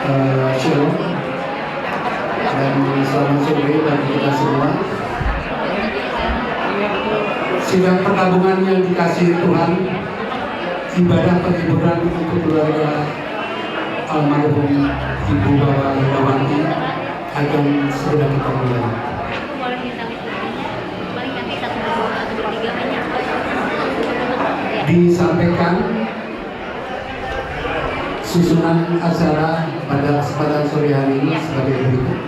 Shalom dan selamat sore bagi kita semua. Sidang perkabungan yang dikasihi Tuhan, ibadah penghiburan untuk keluarga almarhum Ibu Bawa Herawati akan segera kita mulai. Disampaikan susunan acara pada kesempatan sore hari ini sebagai berikut.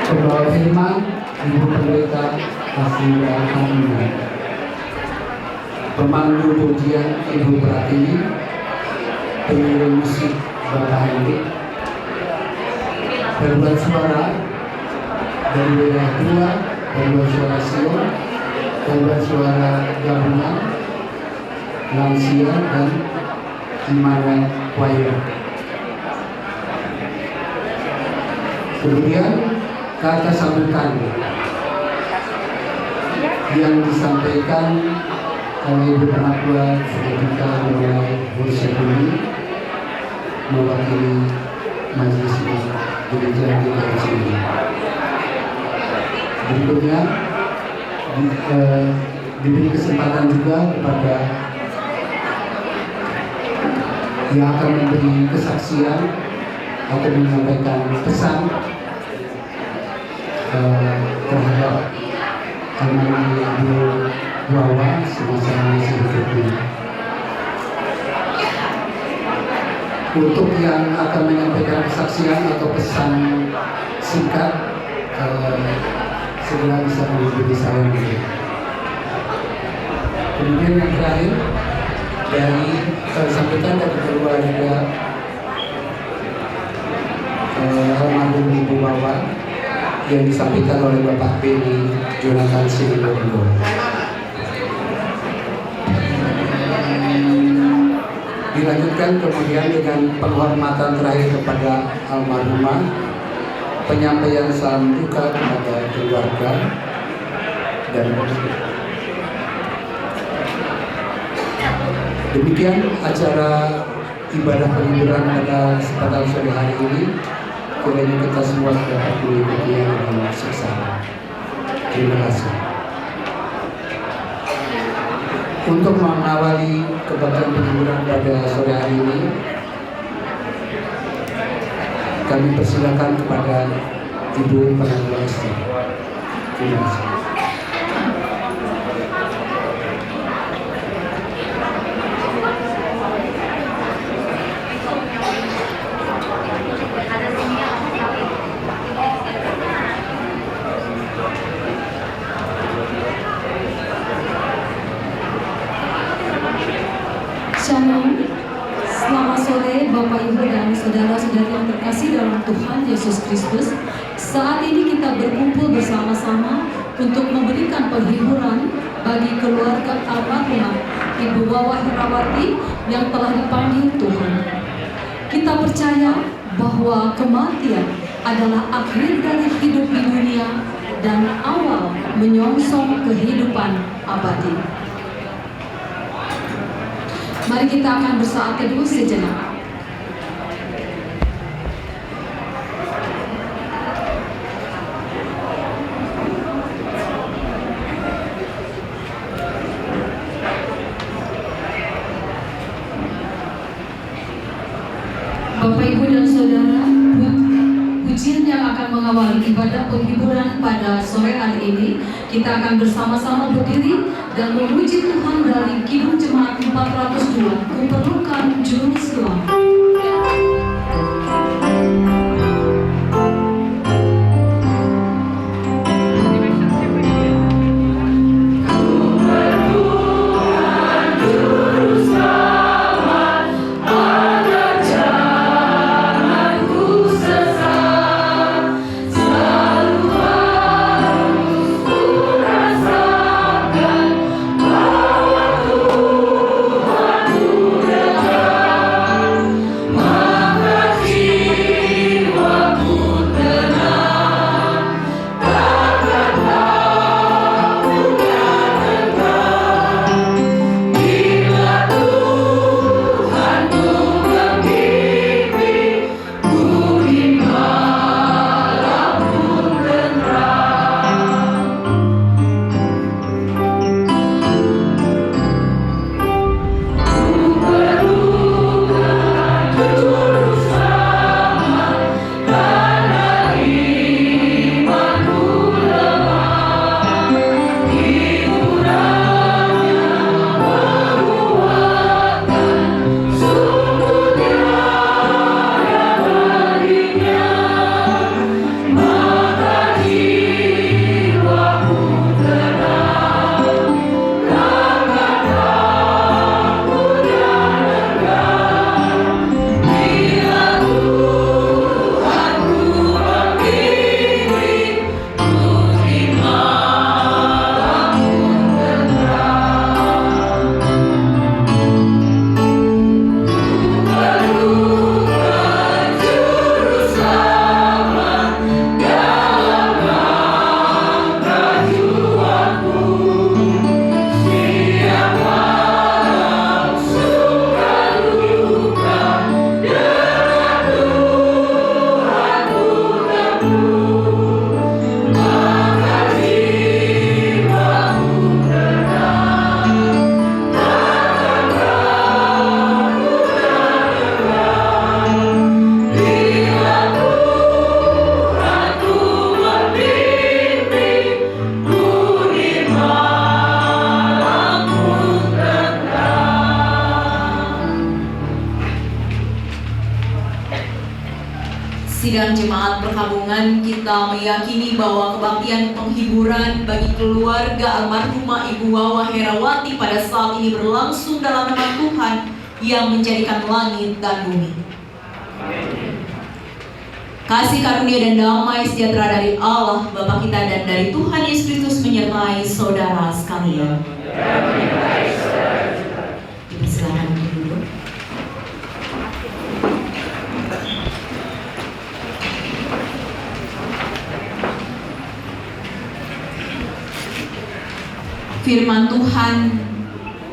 Pembawa firman Ibu Pendeta Asira Hamina, pemandu pujian Ibu Pratiwi, pengiring musik Bapak Henry, paduan suara dari wilayah Tua, paduan suara Sion, paduan suara gabungan, lansia dan Immanuel Choir. Kemudian kata sambutan yang disampaikan oleh Ibu Penatua Seketika mulai worship ini mewakili majelis gereja di sini. Berikutnya diberi kesempatan juga kepada yang akan memberi kesaksian atau menyampaikan pesan terhadap almarhum Ibu Wawa semasa masih hidup ini. Untuk yang akan menyampaikan kesaksian atau pesan singkat, segera bisa menghubungi saya. Kemudian yang terakhir dari sambutan dari keluarga almarhum Ibu Wawa yang disampaikan oleh Bapak Beni Jonathan Silibondo. Dilanjutkan kemudian dengan penghormatan terakhir kepada almarhumah, penyampaian salam duka kepada keluarga dan demikian acara ibadah penghiburan pada kesempatan sore hari ini. Kiranya kita semua dapat mengikutinya dengan seksama. Terima kasih. Untuk mengawali kebaktian penghiburan pada sore hari ini, kami persilakan kepada Ibu Penatua Esti. Terima kasih. Shalom, selamat sore Bapak Ibu dan saudara-saudari yang terkasih dalam Tuhan Yesus Kristus. Saat ini kita berkumpul bersama-sama untuk memberikan penghiburan bagi keluarga almarhumah Ibu Wawa Herawati yang telah dipanggil Tuhan. Kita percaya bahwa kematian adalah akhir dari hidup di dunia dan awal menyongsong kehidupan abadi. Mari kita akan bersaat teduh sejenak. Bapak, Ibu, dan Saudara, pujian yang akan mengawali ibadah penghiburan pada sore hari ini, kita akan bersama-sama berdiri dan memuji Tuhan dari Kidung Jemaat 402, Kuperlukan Juru Selamat. Rasakan bahwa Tuhan Sidang Jemaat Perkabungan, kita meyakini bahwa kebaktian penghiburan bagi keluarga almarhumah Ibu Wawa Herawati pada saat ini berlangsung dalam nama Tuhan yang menjadikan langit dan bumi. Kasih karunia dan damai sejahtera dari Allah Bapa kita dan dari Tuhan Yesus Kristus menyertai saudara sekalian. Dipersilakan untuk duduk. Firman Tuhan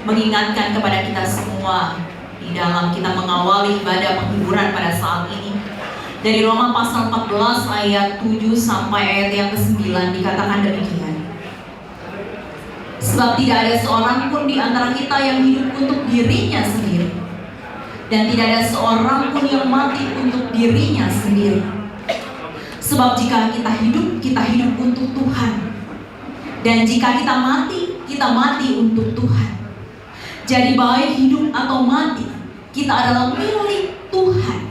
mengingatkan kepada kita semua di dalam kita mengawali ibadah penghiburan pada saat ini. Dari Roma pasal 14 ayat 7 sampai ayat yang ke-9 dikatakan demikian. Sebab tidak ada seorang pun di antara kita yang hidup untuk dirinya sendiri, dan tidak ada seorang pun yang mati untuk dirinya sendiri. Sebab jika kita hidup untuk Tuhan. Dan jika kita mati untuk Tuhan. Jadi baik hidup atau mati, kita adalah milik Tuhan.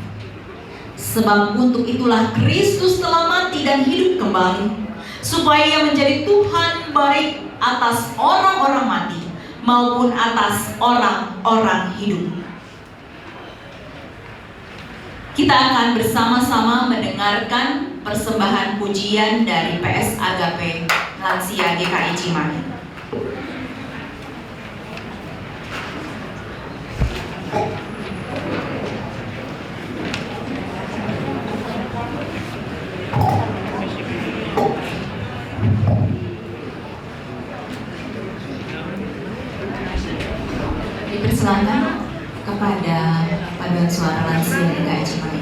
Sebab untuk itulah Kristus telah mati dan hidup kembali, supaya Ia menjadi Tuhan baik atas orang-orang mati maupun atas orang-orang hidup. Kita akan bersama-sama mendengarkan persembahan pujian dari PS Agape Lansia GKI Cimahi. Dipersilakan kepada paduan suara lansia GKI Cimahi.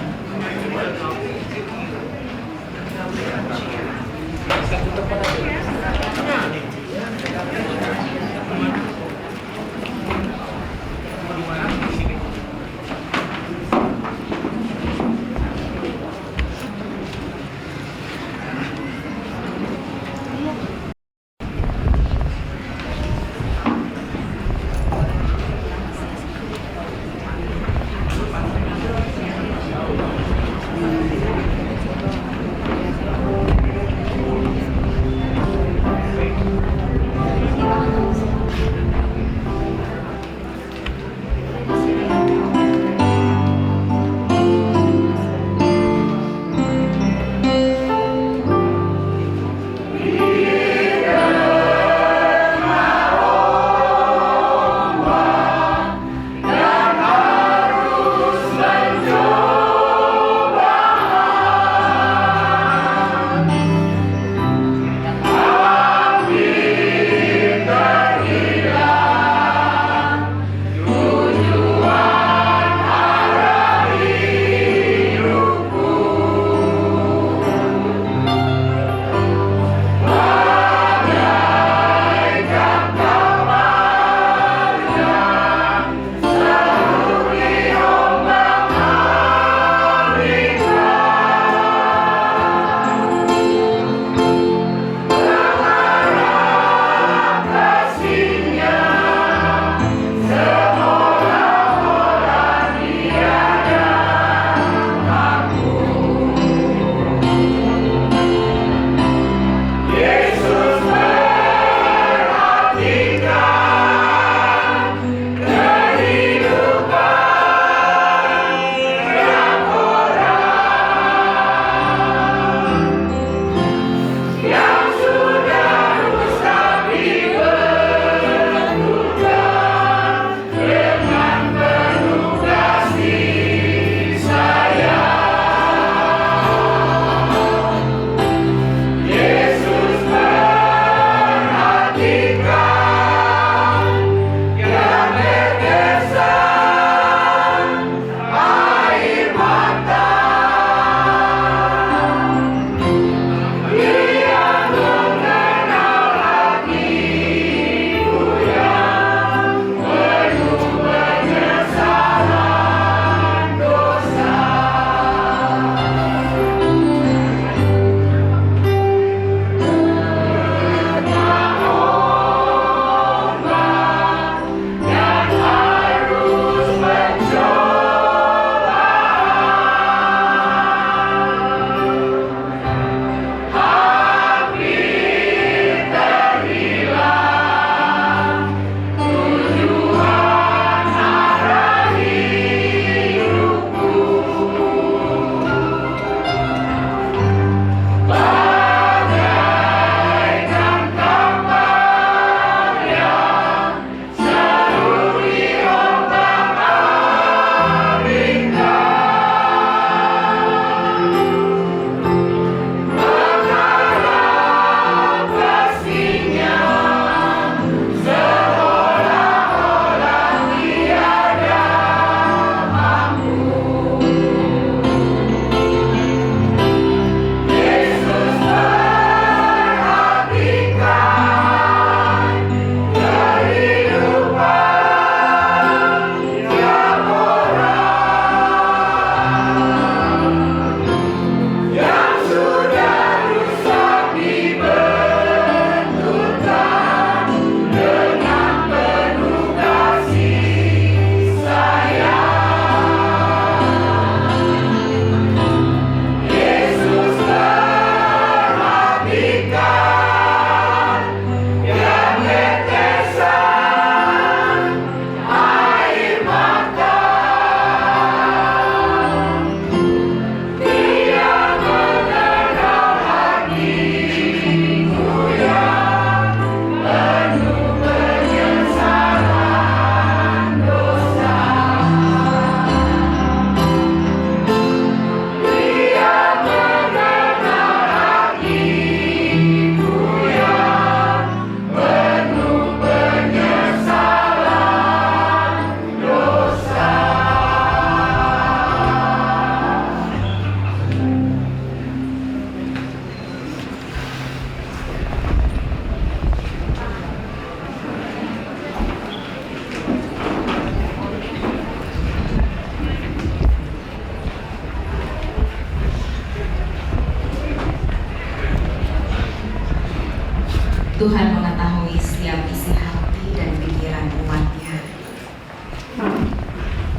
Tuhan mengetahui setiap isi hati dan pikiran umatnya.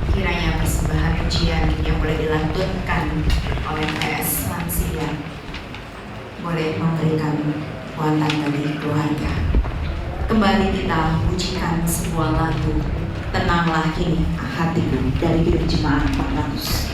Kiranya persembahan pujian yang boleh dilantunkan oleh PS Lansia boleh memberikan kekuatan bagi keluarga. Kembali kita pujikan sebuah lagu Tenanglah Kini Hatiku dari Hidup Jemaat 400.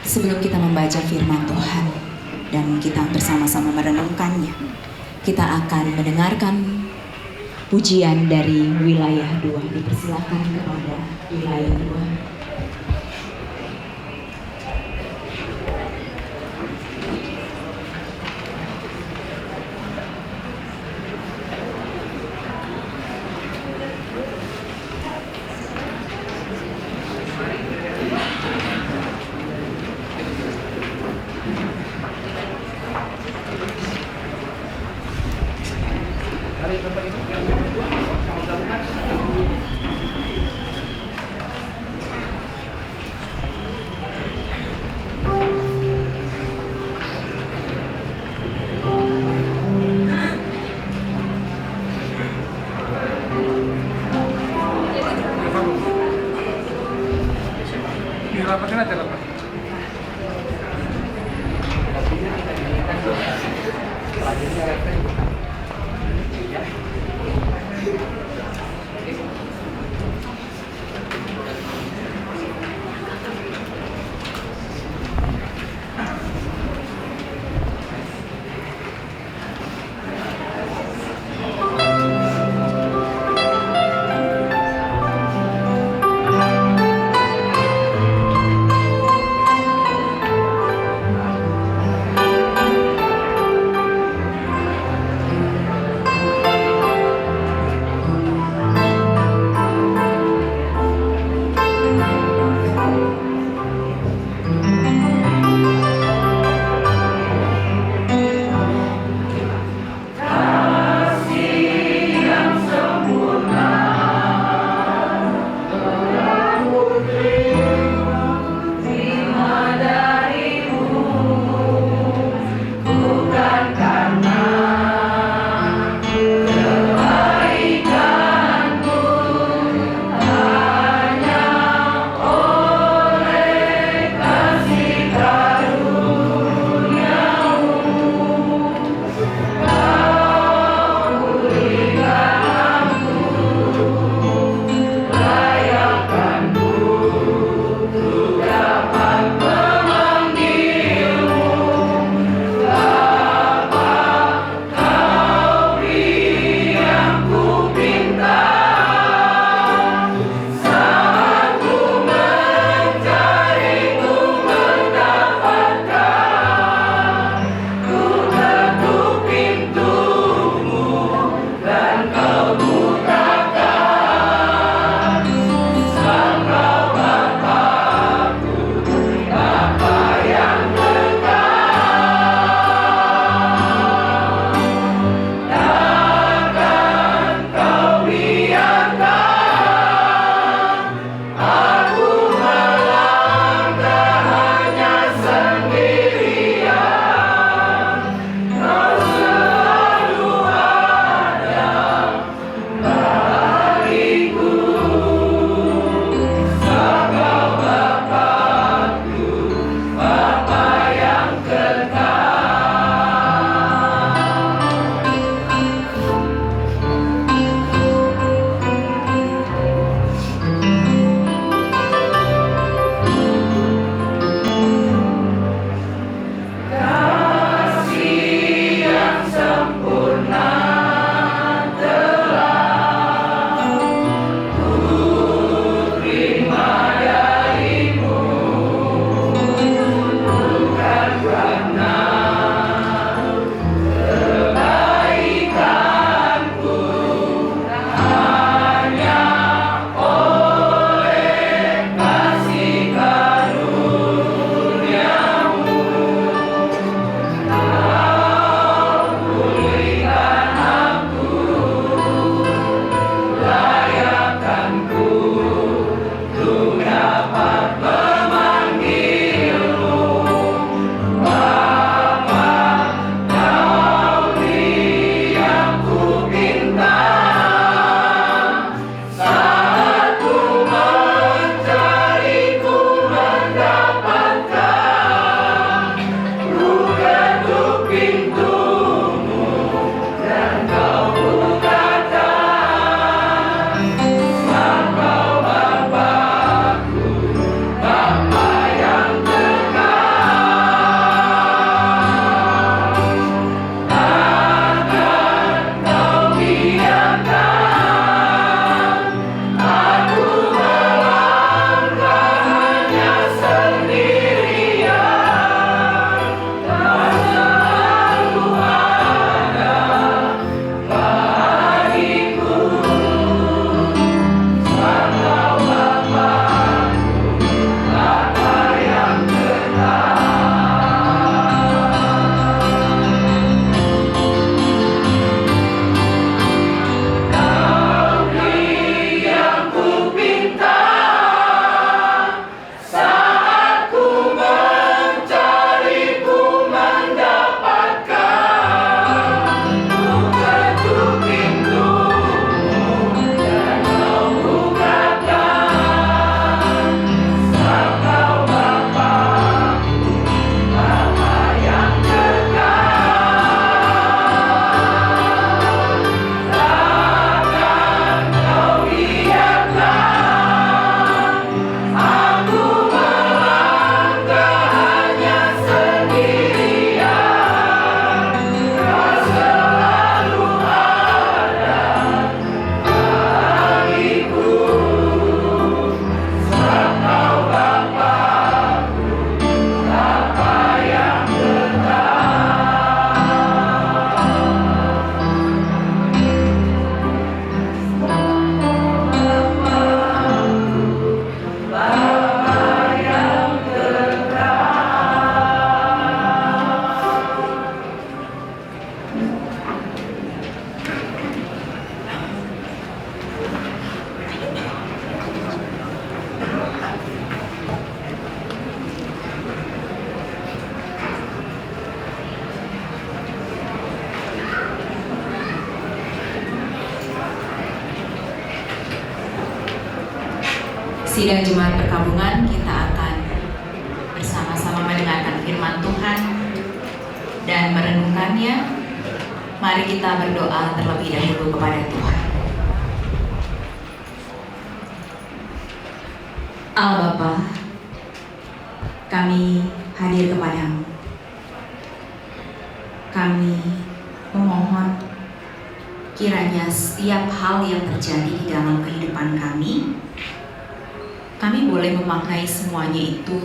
Sebelum kita membaca firman Tuhan dan kita bersama-sama merenungkannya, kita akan mendengarkan pujian dari wilayah 2. Dipersilakan kepada wilayah 2. Sidang Jemaat Perkabungan, kita akan bersama-sama mendengarkan firman Tuhan dan merenungkannya. Mari kita berdoa terlebih dahulu kepada Tuhan. Allah Bapa, kami hadir kepadamu. Kami memohon kiranya setiap hal yang terjadi di dalam kehidupan kami boleh memaknai semuanya itu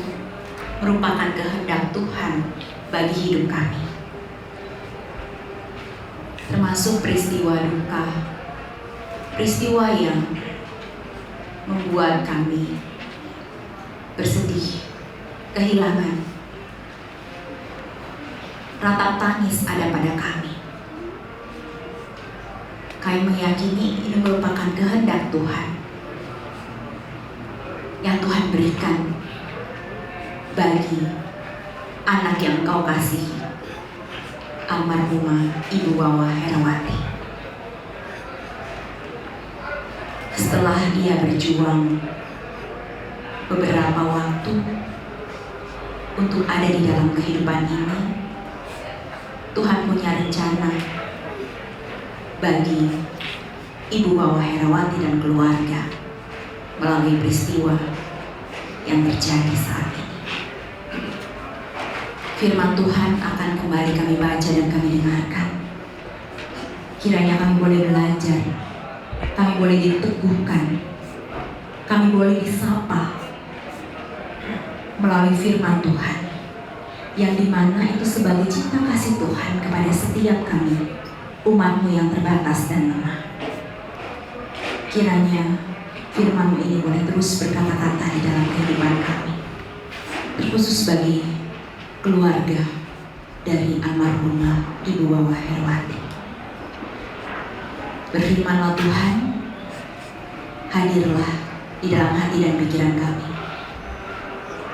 merupakan kehendak Tuhan bagi hidup kami. Termasuk peristiwa duka, peristiwa yang membuat kami bersedih, kehilangan, ratap tangis ada pada kami. Kami meyakini ini merupakan kehendak Tuhan yang Tuhan berikan bagi anak yang Kau kasihi, almarhumah Ibu Wawa Herawati. Setelah dia berjuang beberapa waktu untuk ada di dalam kehidupan ini, Tuhan punya rencana bagi Ibu Wawa Herawati dan keluarga melalui peristiwa yang terjadi saat ini. Firman Tuhan akan kembali kami baca dan kami dengarkan. Kiranya kami boleh belajar, kami boleh diteguhkan, kami boleh disapa melalui firman Tuhan, yang dimana itu sebagai cinta kasih Tuhan kepada setiap kami, umat-Mu yang terbatas dan lemah. Kiranya firman-Mu ini boleh terus berkata-kata di dalam kehidupan kami, terkhusus bagi keluarga dari almarhumah Ibu Wawa Herawati. Berfirman-Lah Tuhan, hadirlah di dalam hati dan pikiran kami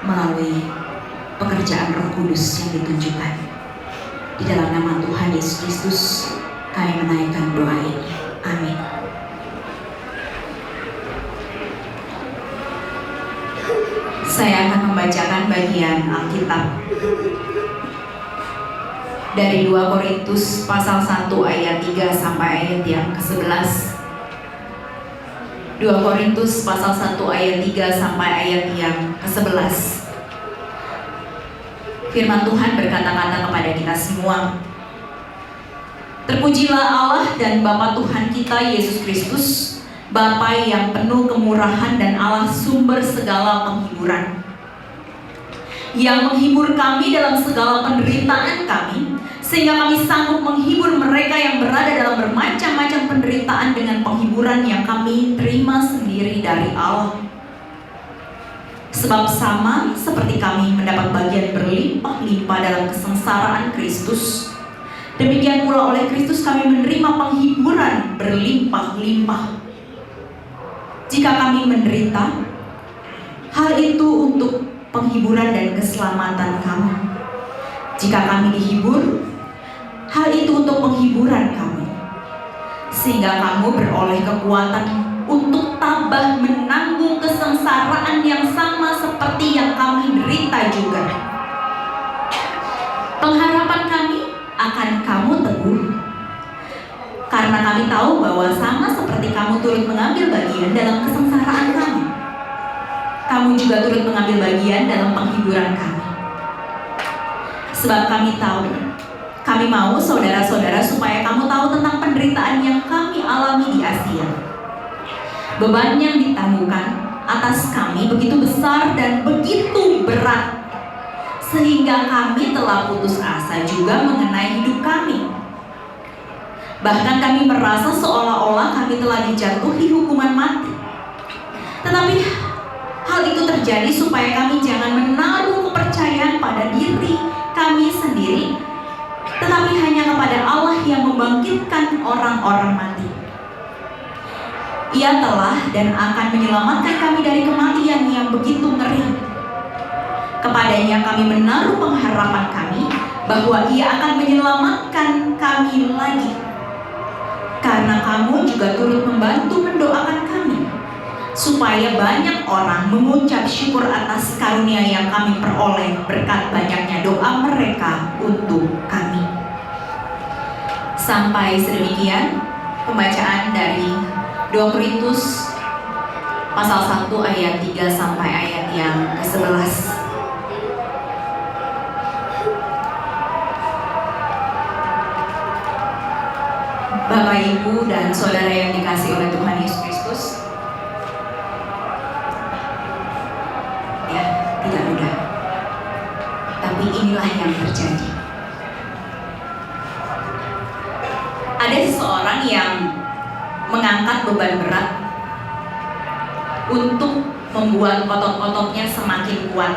melalui pekerjaan Roh Kudus yang ditunjukkan. Di dalam nama Tuhan Yesus Kristus kami menaikkan doa ini. Amin. Saya akan membacakan bagian Alkitab dari 2 Korintus pasal 1 ayat 3 sampai ayat yang ke-11. 2 Korintus pasal 1 ayat 3 sampai ayat yang ke-11. Firman Tuhan berkata-kata kepada kita semua. Terpujilah Allah dan Bapa Tuhan kita Yesus Kristus, Bapa yang penuh kemurahan dan Allah sumber segala penghiburan, yang menghibur kami dalam segala penderitaan kami, sehingga kami sanggup menghibur mereka yang berada dalam bermacam-macam penderitaan dengan penghiburan yang kami terima sendiri dari Allah. Sebab sama seperti kami mendapat bagian berlimpah-limpah dalam kesengsaraan Kristus, demikian pula oleh Kristus kami menerima penghiburan berlimpah-limpah. Jika kami menderita, hal itu untuk penghiburan dan keselamatan kamu. Jika kami dihibur, hal itu untuk penghiburan kamu, sehingga kamu beroleh kekuatan untuk tabah menanggung kesengsaraan yang sama seperti yang kami derita juga. Pengharapan kami akan kamu teguh, karena kami tahu bahwa sama seperti kamu turut mengambil bagian dalam kesengsaraan kami, kamu juga turut mengambil bagian dalam penghiburan kami. Sebab kami tahu, kami mau saudara-saudara supaya kamu tahu tentang penderitaan yang kami alami di Asia. Beban yang ditangguhkan atas kami begitu besar dan begitu berat, sehingga kami telah putus asa juga mengenai hidup kami. Bahkan kami merasa seolah-olah kami telah dijatuhi hukuman mati. Tetapi hal itu terjadi supaya kami jangan menaruh kepercayaan pada diri kami sendiri, tetapi hanya kepada Allah yang membangkitkan orang-orang mati. Ia telah dan akan menyelamatkan kami dari kematian yang begitu ngeri. Kepadanya kami menaruh pengharapan kami bahwa Ia akan menyelamatkan kami lagi. Karena kamu juga turut membantu mendoakan kami, supaya banyak orang mengucap syukur atas karunia yang kami peroleh berkat banyaknya doa mereka untuk kami. Sampai sedemikian pembacaan dari 2 Korintus pasal 1 ayat 3 sampai ayat yang ke-11. Bapak, Ibu, dan Saudara yang dikasihi oleh Tuhan Yesus Kristus, ya, tidak mudah, tapi inilah yang terjadi. Ada seseorang yang mengangkat beban berat untuk membuat otot-ototnya semakin kuat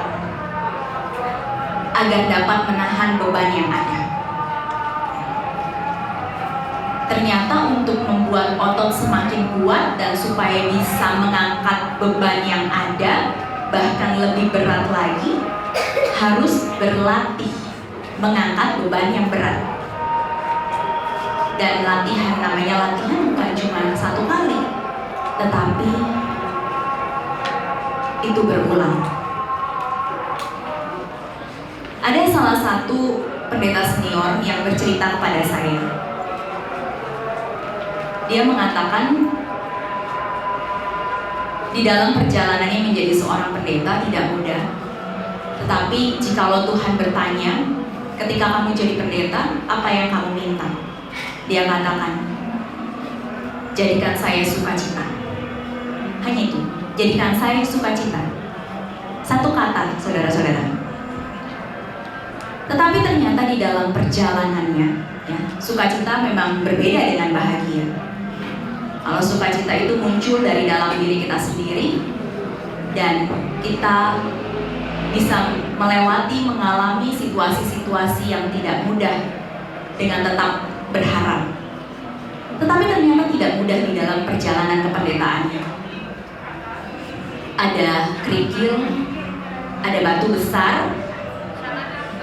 agar dapat menahan beban yang ada. Ternyata untuk membuat otot semakin kuat dan supaya bisa mengangkat beban yang ada, bahkan lebih berat lagi, harus berlatih mengangkat beban yang berat. Dan latihan, namanya latihan bukan cuma 1 kali, tetapi itu berulang. Ada salah satu pendeta senior yang bercerita kepada saya. Dia mengatakan di dalam perjalanannya menjadi seorang pendeta tidak mudah. Tetapi jikalau Tuhan bertanya, ketika kamu jadi pendeta, apa yang kamu minta? Dia katakan, jadikan saya sukacita. Hanya itu, jadikan saya sukacita. 1 kata, saudara-saudara. Tetapi ternyata di dalam perjalanannya, ya, sukacita memang berbeda dengan bahagia. Kalau sukacita itu muncul dari dalam diri kita sendiri, dan kita bisa mengalami situasi-situasi yang tidak mudah dengan tetap berharap. Tetapi ternyata tidak mudah di dalam perjalanan kependetaannya. Ada kerikil, ada batu besar,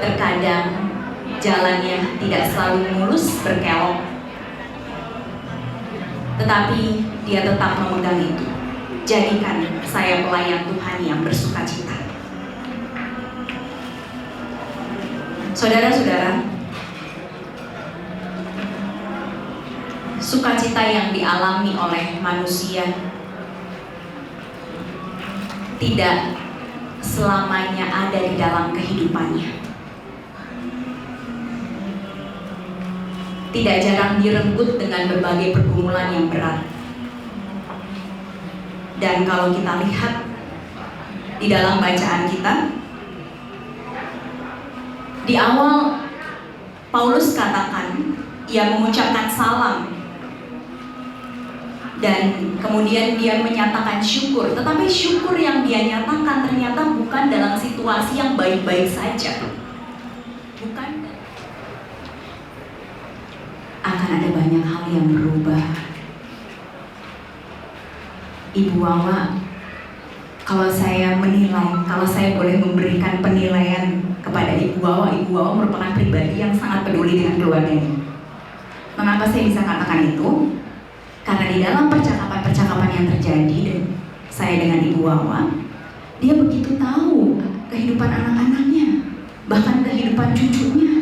terkadang jalannya tidak selalu mulus berkelok. Tetapi dia tetap memegang itu. Jadikan saya pelayan Tuhan yang bersukacita. Saudara-saudara, sukacita yang dialami oleh manusia tidak selamanya ada di dalam kehidupannya. Tidak jarang direnggut dengan berbagai pergumulan yang berat. Dan kalau kita lihat di dalam bacaan kita, di awal Paulus katakan ia mengucapkan salam dan kemudian dia menyatakan syukur. Tetapi syukur yang dia nyatakan ternyata bukan dalam situasi yang baik-baik saja. Bukan. Akan ada banyak hal yang berubah. Ibu Wawa, kalau saya boleh memberikan penilaian kepada Ibu Wawa merupakan pribadi yang sangat peduli dengan keluarganya. Mengapa saya bisa katakan itu? Karena di dalam percakapan-percakapan yang terjadi saya dengan Ibu Wawa, dia begitu tahu kehidupan anak-anaknya, bahkan kehidupan cucunya.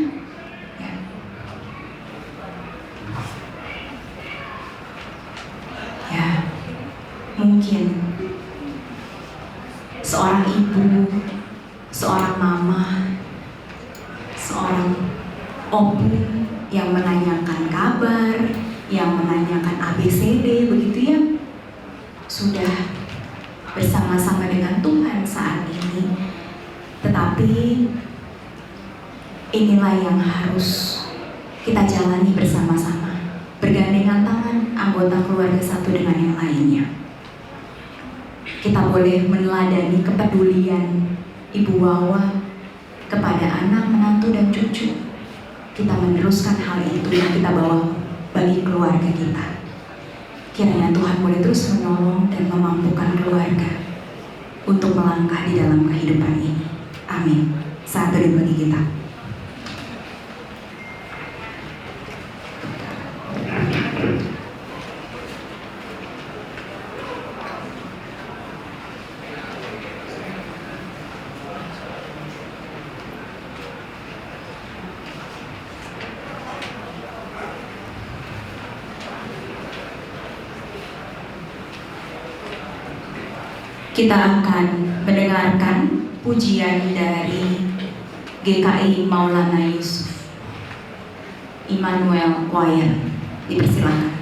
Mungkin seorang ibu, seorang mama, seorang opung yang menanyakan kabar, yang menanyakan ABCD, begitu ya, sudah bersama-sama dengan Tuhan saat ini. Tetapi inilah yang harus kita jalani bersama-sama, bergandengan tangan anggota keluarga satu dengan yang lainnya. Kita boleh meneladani kepedulian Ibu Wawa kepada anak, menantu, dan cucu. Kita meneruskan hal itu yang kita bawa bagi keluarga kita. Kiranya Tuhan boleh terus menolong dan memampukan keluarga untuk melangkah di dalam kehidupan ini. Amin. Saat teduh bagi kita. kita akan mendengarkan pujian dari GKI Maulana Yusuf Immanuel Choir. Dipersilakan.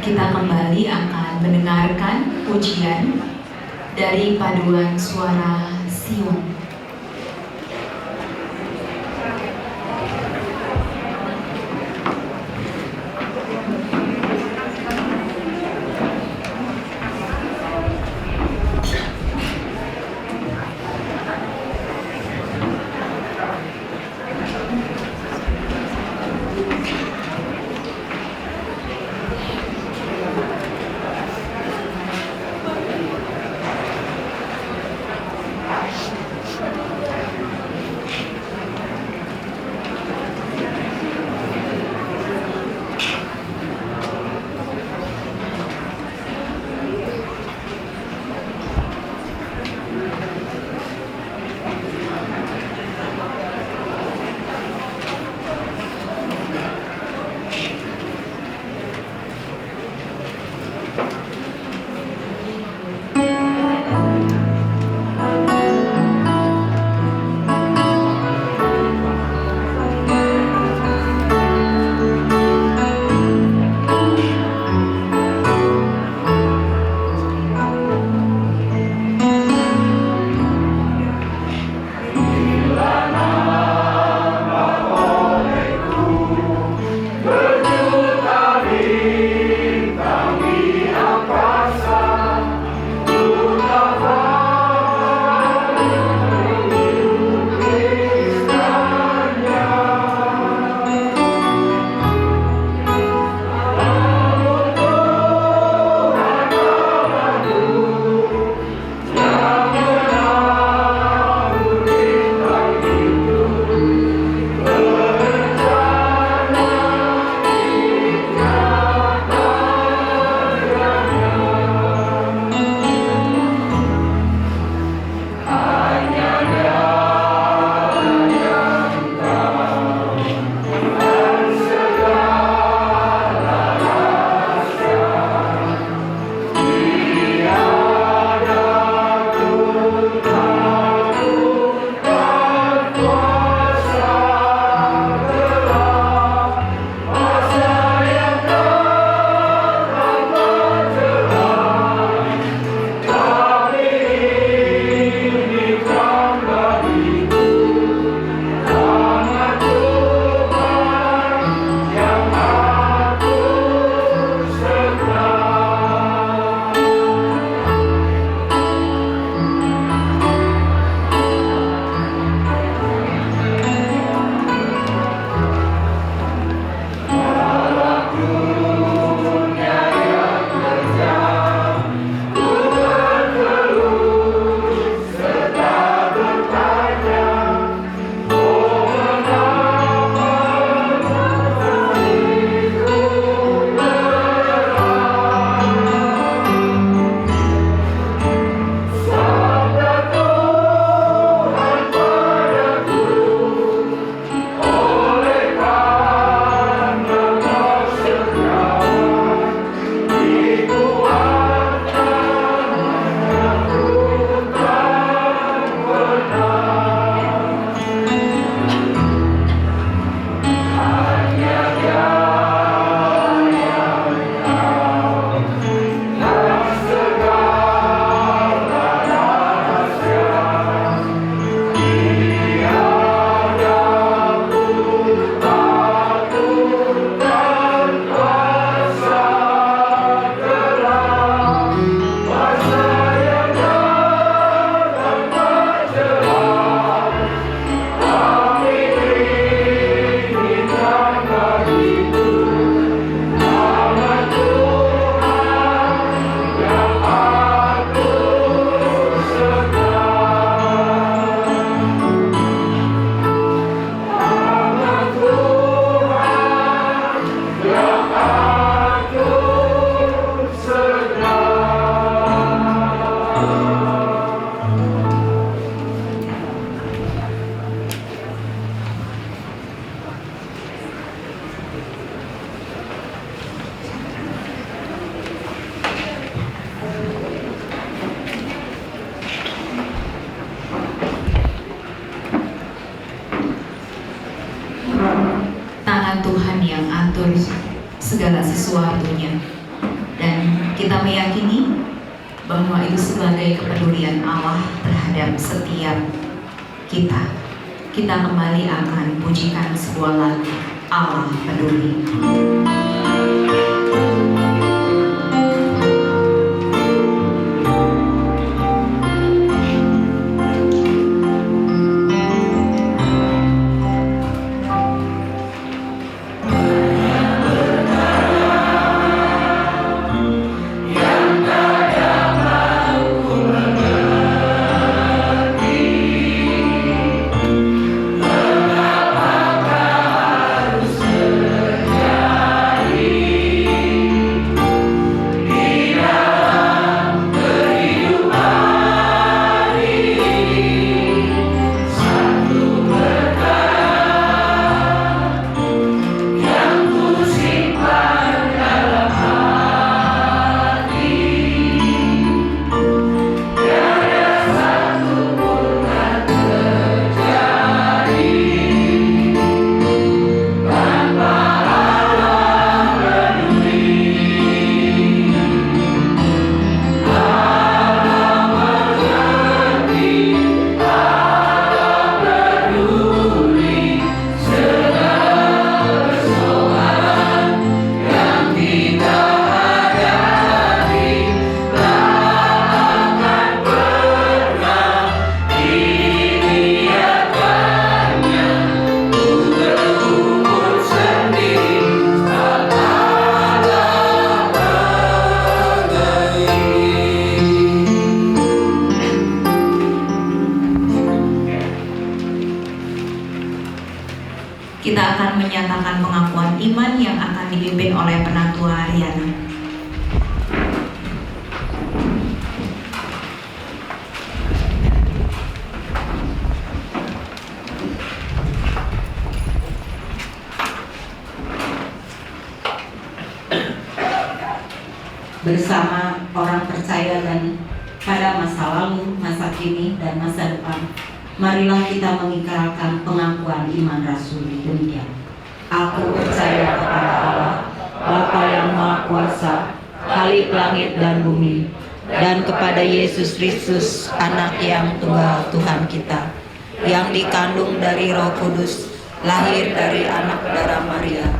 kita kembali akan mendengarkan pujian dari paduan suara Sion. Tuhan yang atur segala sesuatunya. Kita meyakini bahwa itu sebagai kepedulian Allah terhadap setiap kita. Kita kembali akan pujikan sebuah lagu Allah Peduli. Kita akan menyatakan pengakuan iman yang akan dipimpin oleh Penatua Ariana. Bersama orang percaya dan pada masa lalu, masa kini, dan masa depan, marilah kita mengikrarkan pengakuan iman rasuli demikian. Aku percaya kepada Allah, Bapa yang Maha Kuasa, Khalik langit dan bumi, dan kepada Yesus Kristus, Anak yang tunggal Tuhan kita, yang dikandung dari Roh Kudus, lahir dari anak darah Maria,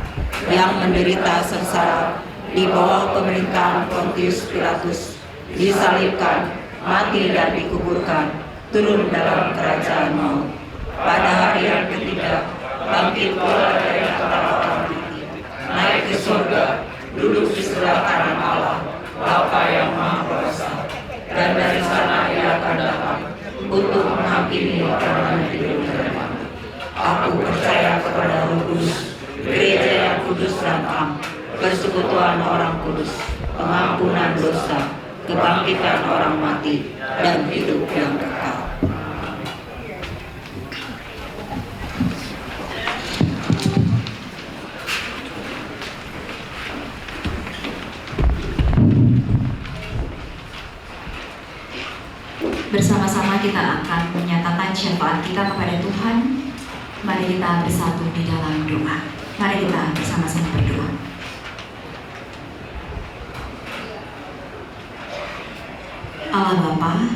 yang menderita sengsara di bawah pemerintahan Pontius Pilatus, disalibkan, mati dan dikuburkan, turun dalam kerajaan maut. Pada hari yang ketiga, bangkit pula dari antara orang mati, naik ke surga, duduk di sebelah kanan Allah, Bapa yang Maha Kuasa. Dan dari sana Ia akan datang untuk menghakimi orang yang hidup dan mati. Aku percaya kepada Roh Kudus, gereja yang kudus dan am, persekutuan orang kudus, pengampunan dosa, kebangkitan orang mati, dan hidup yang kekal. Bersama-sama kita akan menyatakan syafaat kita kepada Tuhan. Mari kita bersatu di dalam doa. Mari kita bersama-sama berdoa. Allah Bapa,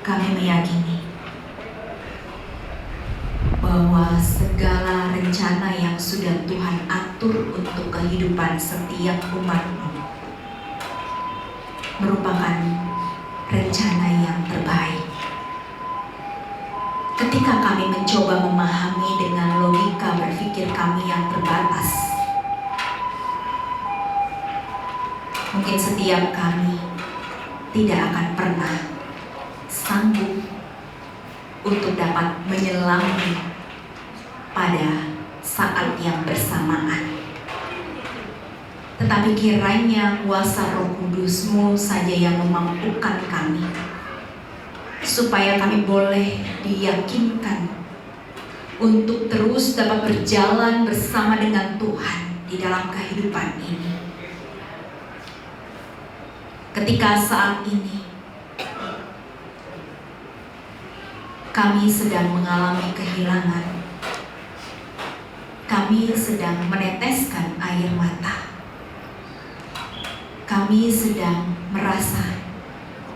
kami meyakini bahwa segala rencana yang sudah Tuhan atur untuk kehidupan setiap umat-Mu merupakan rencana yang terbaik. Ketika kami mencoba memahami dengan logika berpikir kami yang terbatas, mungkin setiap kami tidak akan pernah sanggup untuk dapat menyelami pada saat yang bersamaan. Tetapi kiranya kuasa Roh Kudus-Mu saja yang memampukan kami, supaya kami boleh diyakinkan untuk terus dapat berjalan bersama dengan Tuhan di dalam kehidupan ini. Ketika saat ini kami sedang mengalami kehilangan, kami sedang meneteskan air mata, kami kami sedang merasa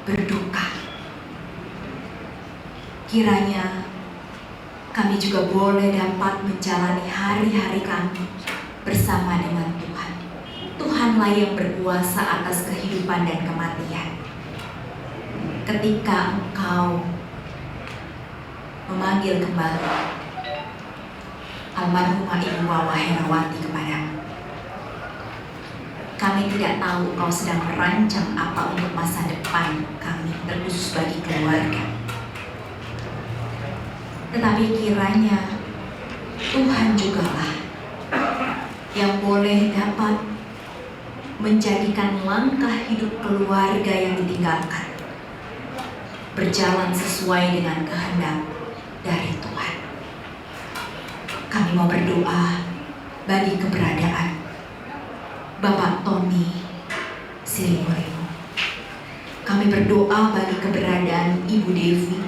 berduka. Kiranya kami juga boleh dapat menjalani hari-hari kami bersama dengan Tuhan. Tuhanlah yang berkuasa atas kehidupan dan kematian. Ketika Engkau memanggil kembali almarhumah Ibu Wawa Herawati kepadamu, kami tidak tahu Engkau sedang merancang apa untuk masa depan kami, terkhusus bagi keluarga. Tetapi kiranya Tuhan jugalah yang boleh dapat menjadikan langkah hidup keluarga yang ditinggalkan berjalan sesuai dengan kehendak dari Tuhan. Kami mau berdoa bagi keberadaan Bapak Tony Sirimorimo. Kami berdoa bagi keberadaan Ibu Devi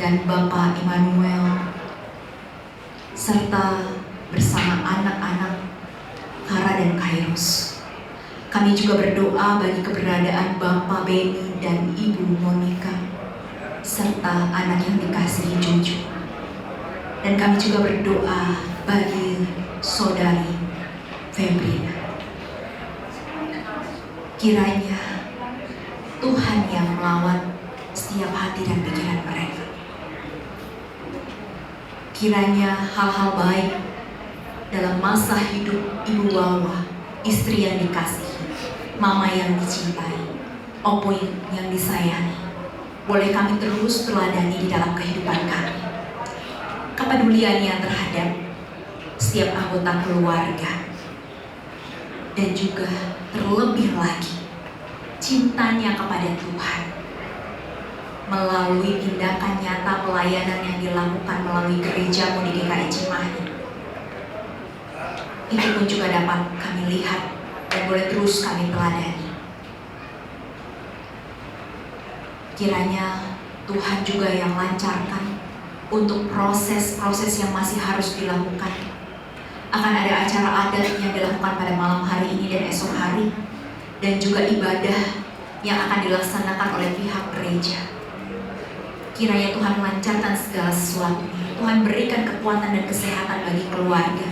dan Bapak Immanuel, serta bersama anak-anak Kara dan Kairos. Kami juga berdoa bagi keberadaan Bapak Beni dan Ibu Monica, serta anak yang dikasihi Jojo. Dan kami juga berdoa bagi saudari Febrina. Kiranya Tuhan yang melawat setiap hati dan pikiran mereka. Kiranya hal-hal baik dalam masa hidup Ibu Wawa, istri yang dikasihi, mama yang dicintai, opo yang disayangi, boleh kami terus teladani di dalam kehidupan kami. Kepeduliannya terhadap setiap anggota keluarga, dan juga terlebih lagi cintanya kepada Tuhan melalui tindakan nyata pelayanan yang dilakukan melalui gerejamu di DKI Cimahi. Itu pun juga dapat kami lihat dan boleh terus kami teladani. Kiranya Tuhan juga yang lancarkan untuk proses-proses yang masih harus dilakukan. Akan ada acara adat yang dilakukan pada malam hari ini dan esok hari, dan juga ibadah yang akan dilaksanakan oleh pihak gereja. Kiranya Tuhan lancarkan segala sesuatunya. Tuhan berikan kekuatan dan kesehatan bagi keluarga,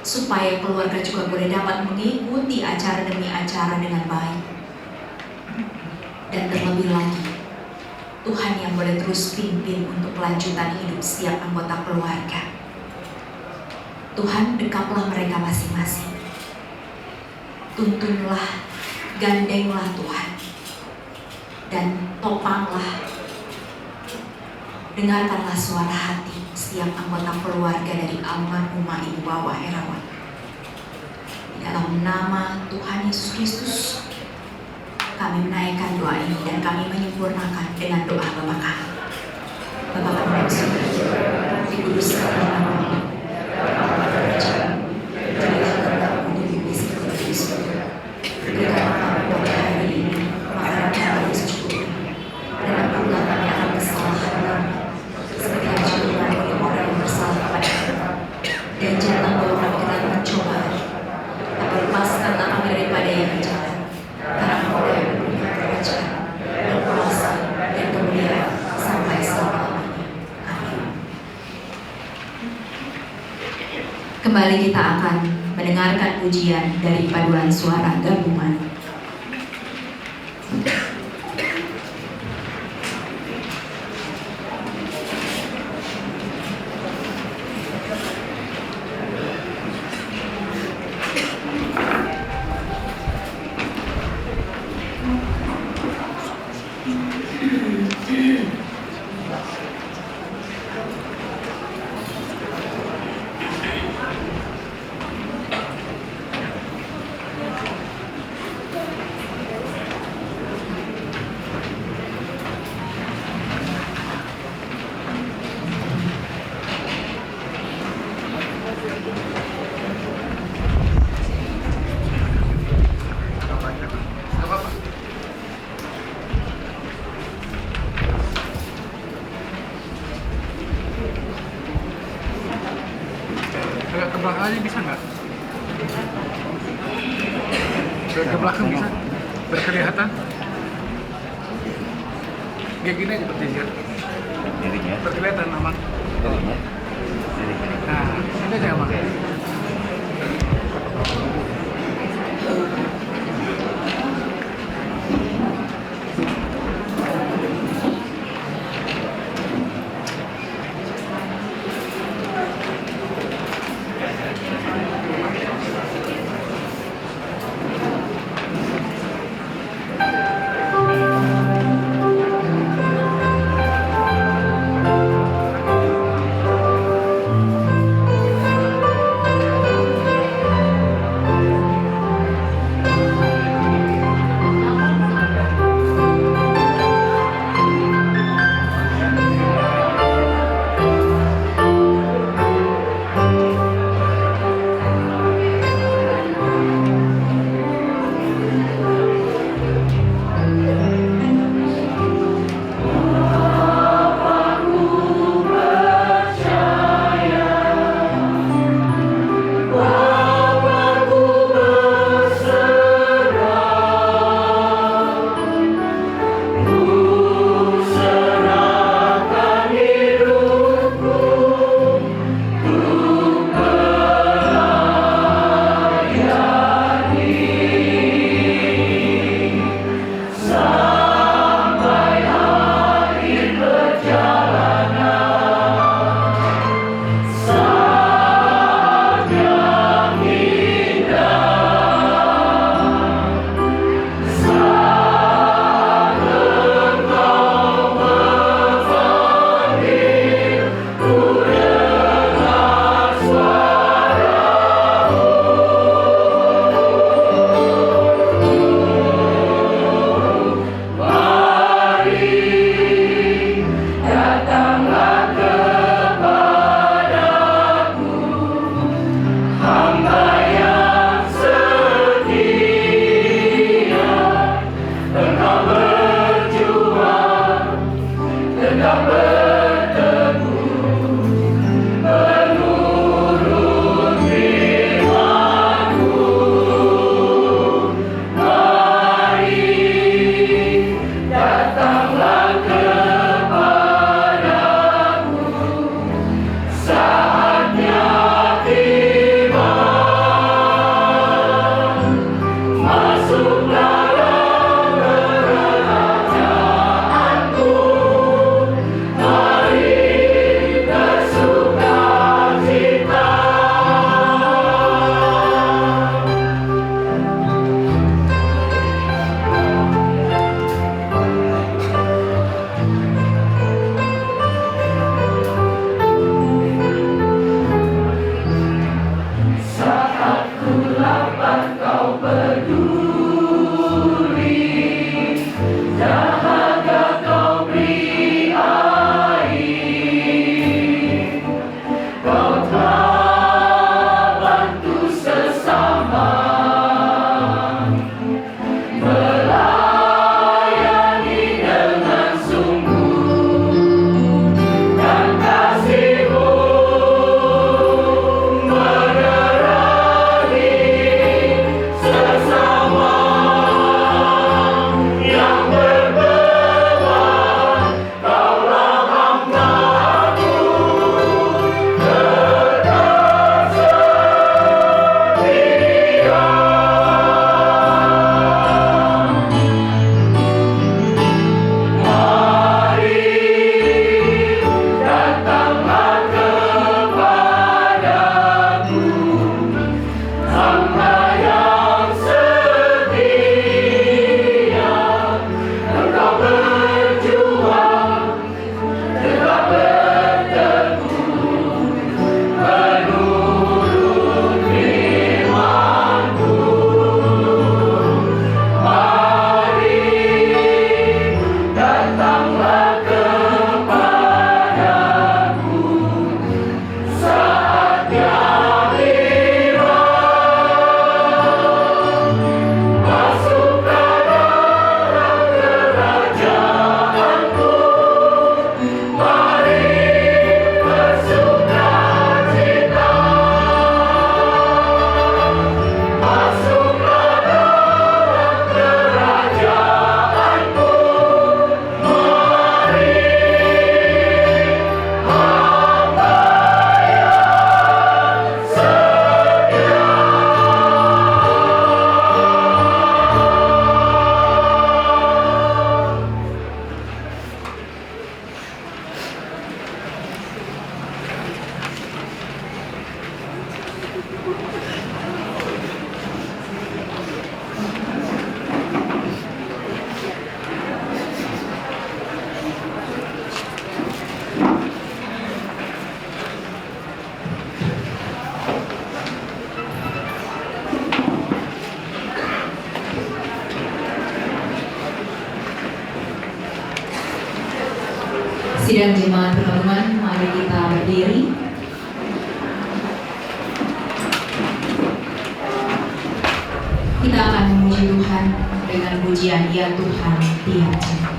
supaya keluarga juga boleh dapat mengikuti acara demi acara dengan baik. Dan terlebih lagi, Tuhan yang boleh terus pimpin untuk kelanjutan hidup setiap anggota keluarga. Tuhan, dekaplah mereka masing-masing. Tuntunlah, gandenglah Tuhan, dan topanglah, dengarkanlah suara hati setiap anggota keluarga dari almarhumah Ibu Wawa Herawati. Di dalam nama Tuhan Yesus Kristus, kami menaikkan doa ini dan kami menyempurnakan dengan doa Bapa kami. Bapa kami yang di surga, dikuduskanlah namamu, datanglah kerajaanmu, jadilah kehendakmu di bumi seperti di surga. Berikanlah kami pada hari ini makanan kami secukupnya, dan ampunilah kami akan kesalahan kami, seperti yang juga kami mengampuni orang yang bersalah kepada kami. Dan janganlah bawa kami ke dalam pencobaan, tapi lepaskanlah kami daripada yang jahat. Karena Engkau yang punya kerajaan dan kuasa dan kemuliaan sampai selama-lamanya. Amin. Kembali kita akan mendengarkan pujian dari paduan suara gabungan. Agak ke belakang aja bisa nggak? Agak ke belakang bisa? Berkelihatan? Kayak gini aja berdiri. Dirinya, Berkelihatan aman. dirinya, dirinya. Nah, ini aja aman. Sidang Jemaat Perkabungan, mari kita berdiri. Kita akan memuji Tuhan dengan pujian Ya Tuhan tiap jam.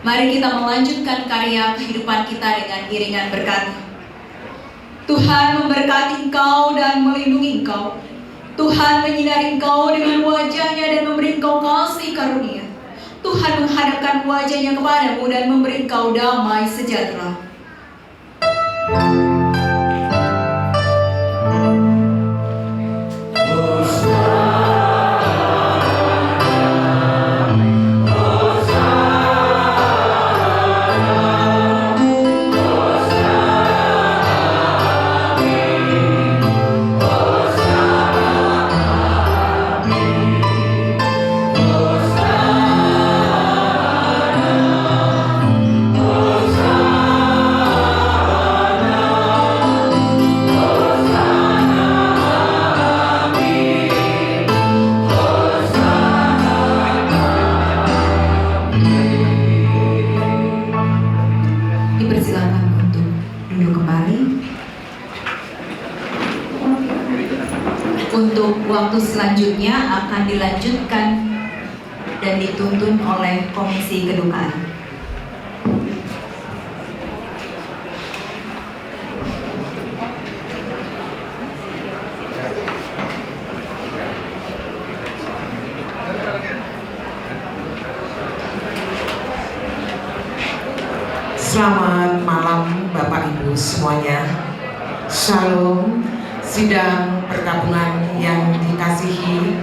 Mari kita melanjutkan karya kehidupan kita dengan iringan berkat. Tuhan memberkati engkau dan melindungi engkau. Tuhan menyinari engkau dengan wajahnya dan memberi engkau kasih karunia. Tuhan menghadapkan wajahnya kepadamu dan memberi engkau damai sejahtera. Dipersilakan untuk duduk kembali. Untuk waktu selanjutnya akan dilanjutkan dan dituntun oleh Komisi Kedukaan. Selamat malam Bapak Ibu semuanya. Shalom. Sidang perkabungan yang dikasihi,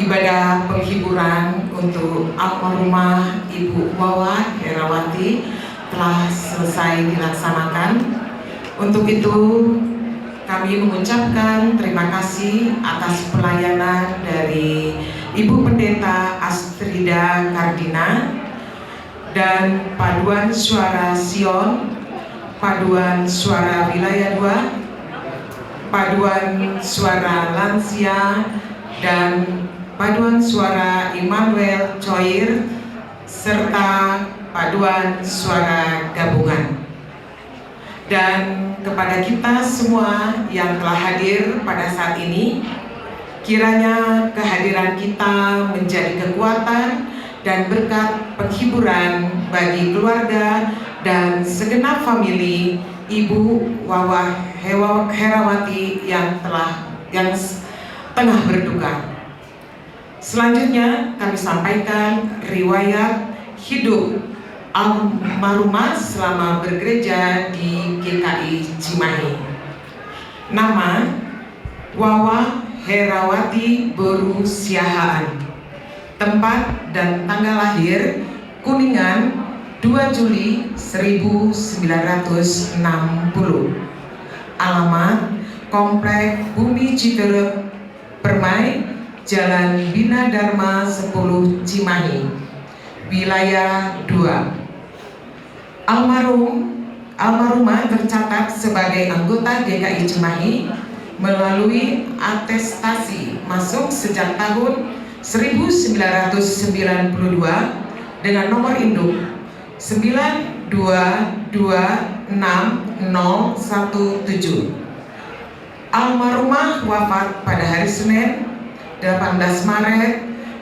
ibadah penghiburan untuk almarhumah Ibu Wawa Herawati telah selesai dilaksanakan. Untuk itu kami mengucapkan terima kasih atas pelayanan dari Ibu Pendeta Astrida Kardina dan Paduan Suara Sion, Paduan Suara Wilayah 2, Paduan Suara Lansia, dan Paduan Suara Immanuel Coir, serta Paduan Suara Gabungan. Dan kepada kita semua yang telah hadir pada saat ini, kiranya kehadiran kita menjadi kekuatan dan berkat penghiburan bagi keluarga dan segenap famili Ibu Wawa Herawati yang tengah berduka. Selanjutnya kami sampaikan riwayat hidup almarhumah selama bergereja di GKI Cimahi. Nama Wawa Herawati Boru Siahaan. Tempat dan tanggal lahir Kuningan 2 Juli 1960. Alamat Komplek Bumi Citerep Permai, Jalan Bina Dharma 10 Cimahi, Wilayah 2. Almarhumah tercatat sebagai anggota GKI Cimahi melalui atestasi masuk sejak tahun 1992 dengan nomor induk 9226017. Almarhumah wafat pada hari Senin 18 Maret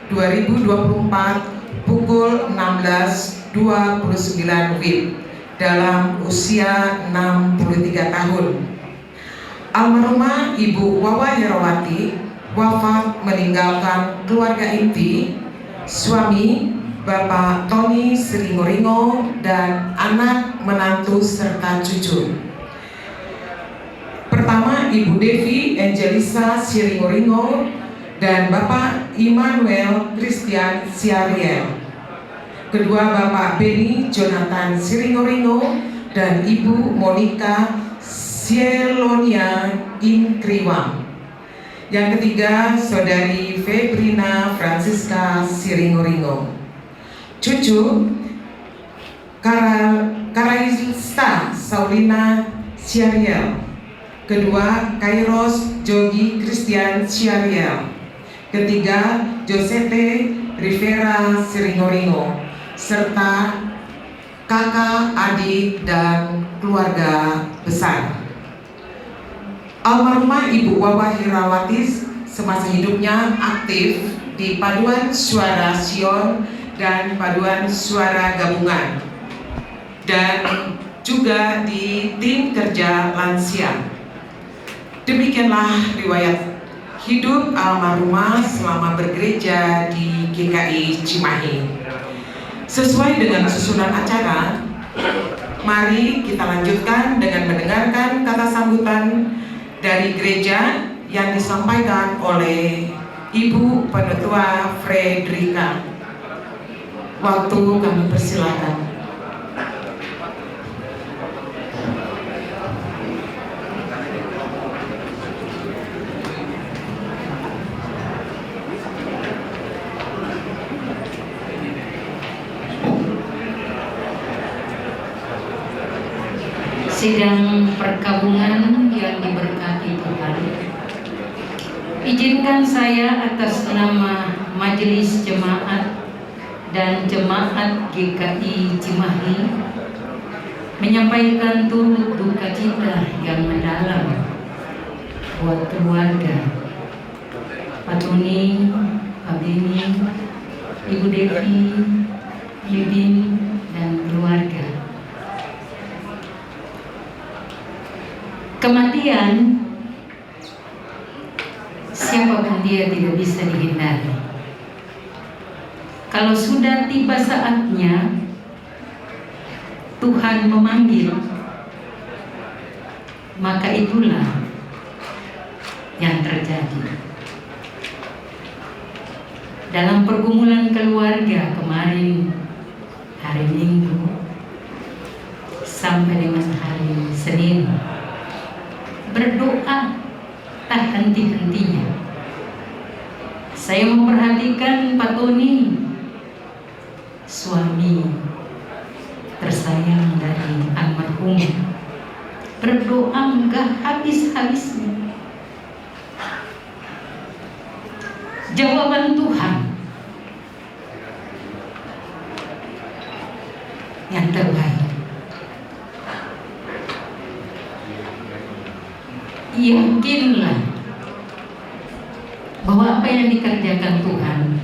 2024 pukul 16.29 WIB dalam usia 63 tahun. Almarhumah Ibu Wawa Herawati wafat meninggalkan keluarga inti, suami Bapak Tony Siringoringo dan anak menantu serta cucu. Pertama, Ibu Devi Angelisa Siringoringo dan Bapak Immanuel Christian Siariel. Kedua, Bapak Beni Jonathan Siringoringo dan Ibu Monica Sielonia Inkriwang. Yang ketiga, Saudari Febrina Francisca Siringoringo. Cucu, Karaista Saulina Siariel. Kedua, Kairos Jogi Christian Siariel. Ketiga, Josete Rivera Siringoringo, serta kakak, adik, dan keluarga besar. Almarhumah Ibu Wawa Herawati semasa hidupnya aktif di Paduan Suara Sion dan Paduan Suara Gabungan, dan juga di tim kerja lansia. Demikianlah riwayat hidup almarhumah selama bergereja di GKI Cimahi. Sesuai dengan susunan acara, mari kita lanjutkan dengan mendengarkan kata sambutan dari gereja yang disampaikan oleh Ibu Penetua Fredrika. Waktu kami persilakan. Sidang perkabungan yang diberkati Tuhan, izinkan saya atas nama Majelis Jemaat dan Jemaat GKI Cimahi menyampaikan turut duka cita yang mendalam buat keluarga Pak Tony, Pak Beni, Ibu Devi, Yudin, dan keluarga. Kematian, siapapun dia tidak bisa dihindari. Kalau sudah tiba saatnya Tuhan memanggil, maka itulah yang terjadi. Dalam pergumulan keluarga kemarin hari Minggu sampai dengan hari Senin, berdoa tak henti-hentinya. Saya memperhatikan Pak Tony, suami tersayang dari almarhum, berdoa enggak habis-habisnya. Jawaban Tuhan yang terbaik. Yakinlah bahwa apa yang dikerjakan Tuhan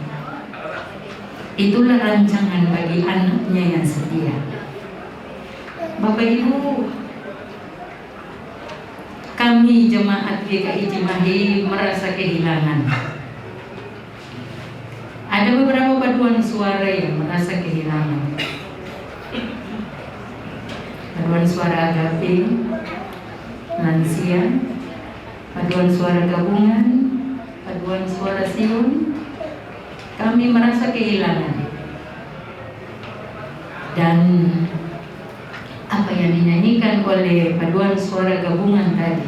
itulah rancangan bagi anaknya yang setia. Bapak Ibu, kami jemaat GKI Cimahi merasa kehilangan. Ada beberapa paduan suara yang merasa kehilangan. Paduan suara Agape, lansia, paduan suara gabungan, paduan suara Sion, kami merasa kehilangan. Dan apa yang dinyanyikan oleh paduan suara gabungan tadi,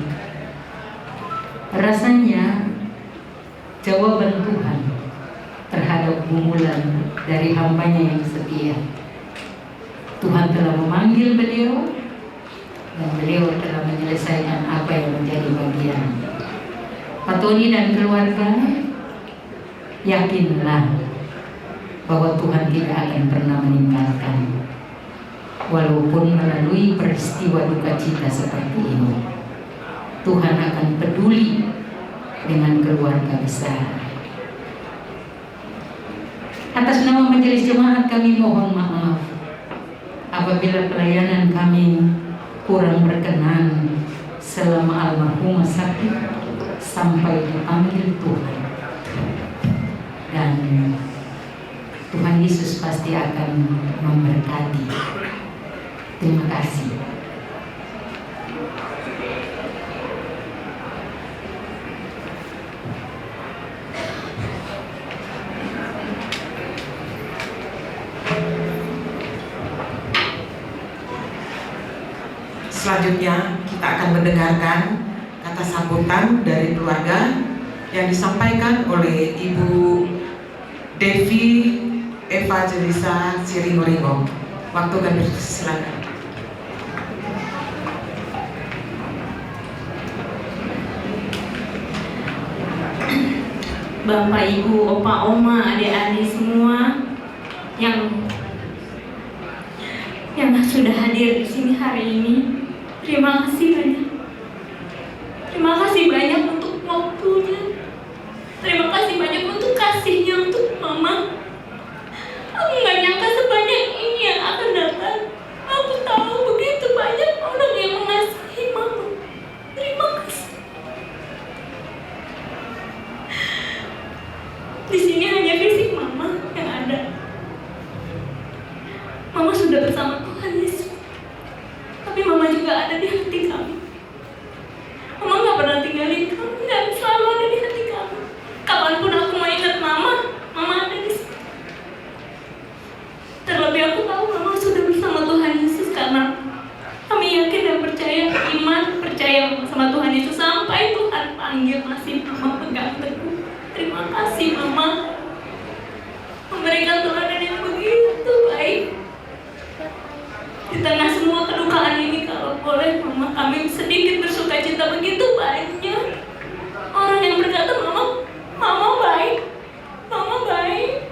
rasanya jawaban Tuhan terhadap gumulan dari hambanya yang setia. Tuhan telah memanggil beliau dan beliau telah menyelesaikan apa yang menjadi bagian. Pak Tony dan keluarga, yakinlah bahwa Tuhan tidak akan pernah meninggalkan. Walaupun melalui peristiwa duka cita seperti ini, Tuhan akan peduli dengan keluarga besar. Atas nama Majelis Jemaat kami mohon maaf apabila pelayanan kami kurang berkenan selama almarhumah sakit sampai dipanggil Tuhan. Dan Tuhan Yesus pasti akan memberkati. Terima kasih. Selanjutnya kita akan mendengarkan kata sambutan dari keluarga yang disampaikan oleh Ibu Devi Evangelisa Siringoringo. Waktu kami silakan. Bapak, Ibu, Opa, Oma, adik-adik semua yang sudah hadir di sini hari ini, terima kasih banyak. Terima kasih banyak untuk waktunya. Terima kasih banyak untuk kasihnya untuk Mama. Aku nggak nyangka sebanyak ini yang akan datang. Aku tahu begitu banyak orang yang mengasihi Mama. Terima kasih. Di sini hanya fisik Mama yang ada. Mama sudah bersama Tuhan Yesus, tapi Mama juga ada di hati kami. Mama nggak pernah tinggalin kami dan selalu ada di hati kami. Kapanpun aku mau ingat Mama, Mama ada di sini. Terlebih aku tahu Mama sudah bersama Tuhan Yesus karena kami yakin dan percaya, iman, percaya sama Tuhan Yesus sampai Tuhan panggil masih Mama pegang teguh. Terima kasih Mama memberikan teladan yang begitu baik. Di tengah semua kedukaan ini, kalau boleh Mama, kami sedikit bersuka cita. Begitu banyak orang yang berkata, Mama baik, Mama baik.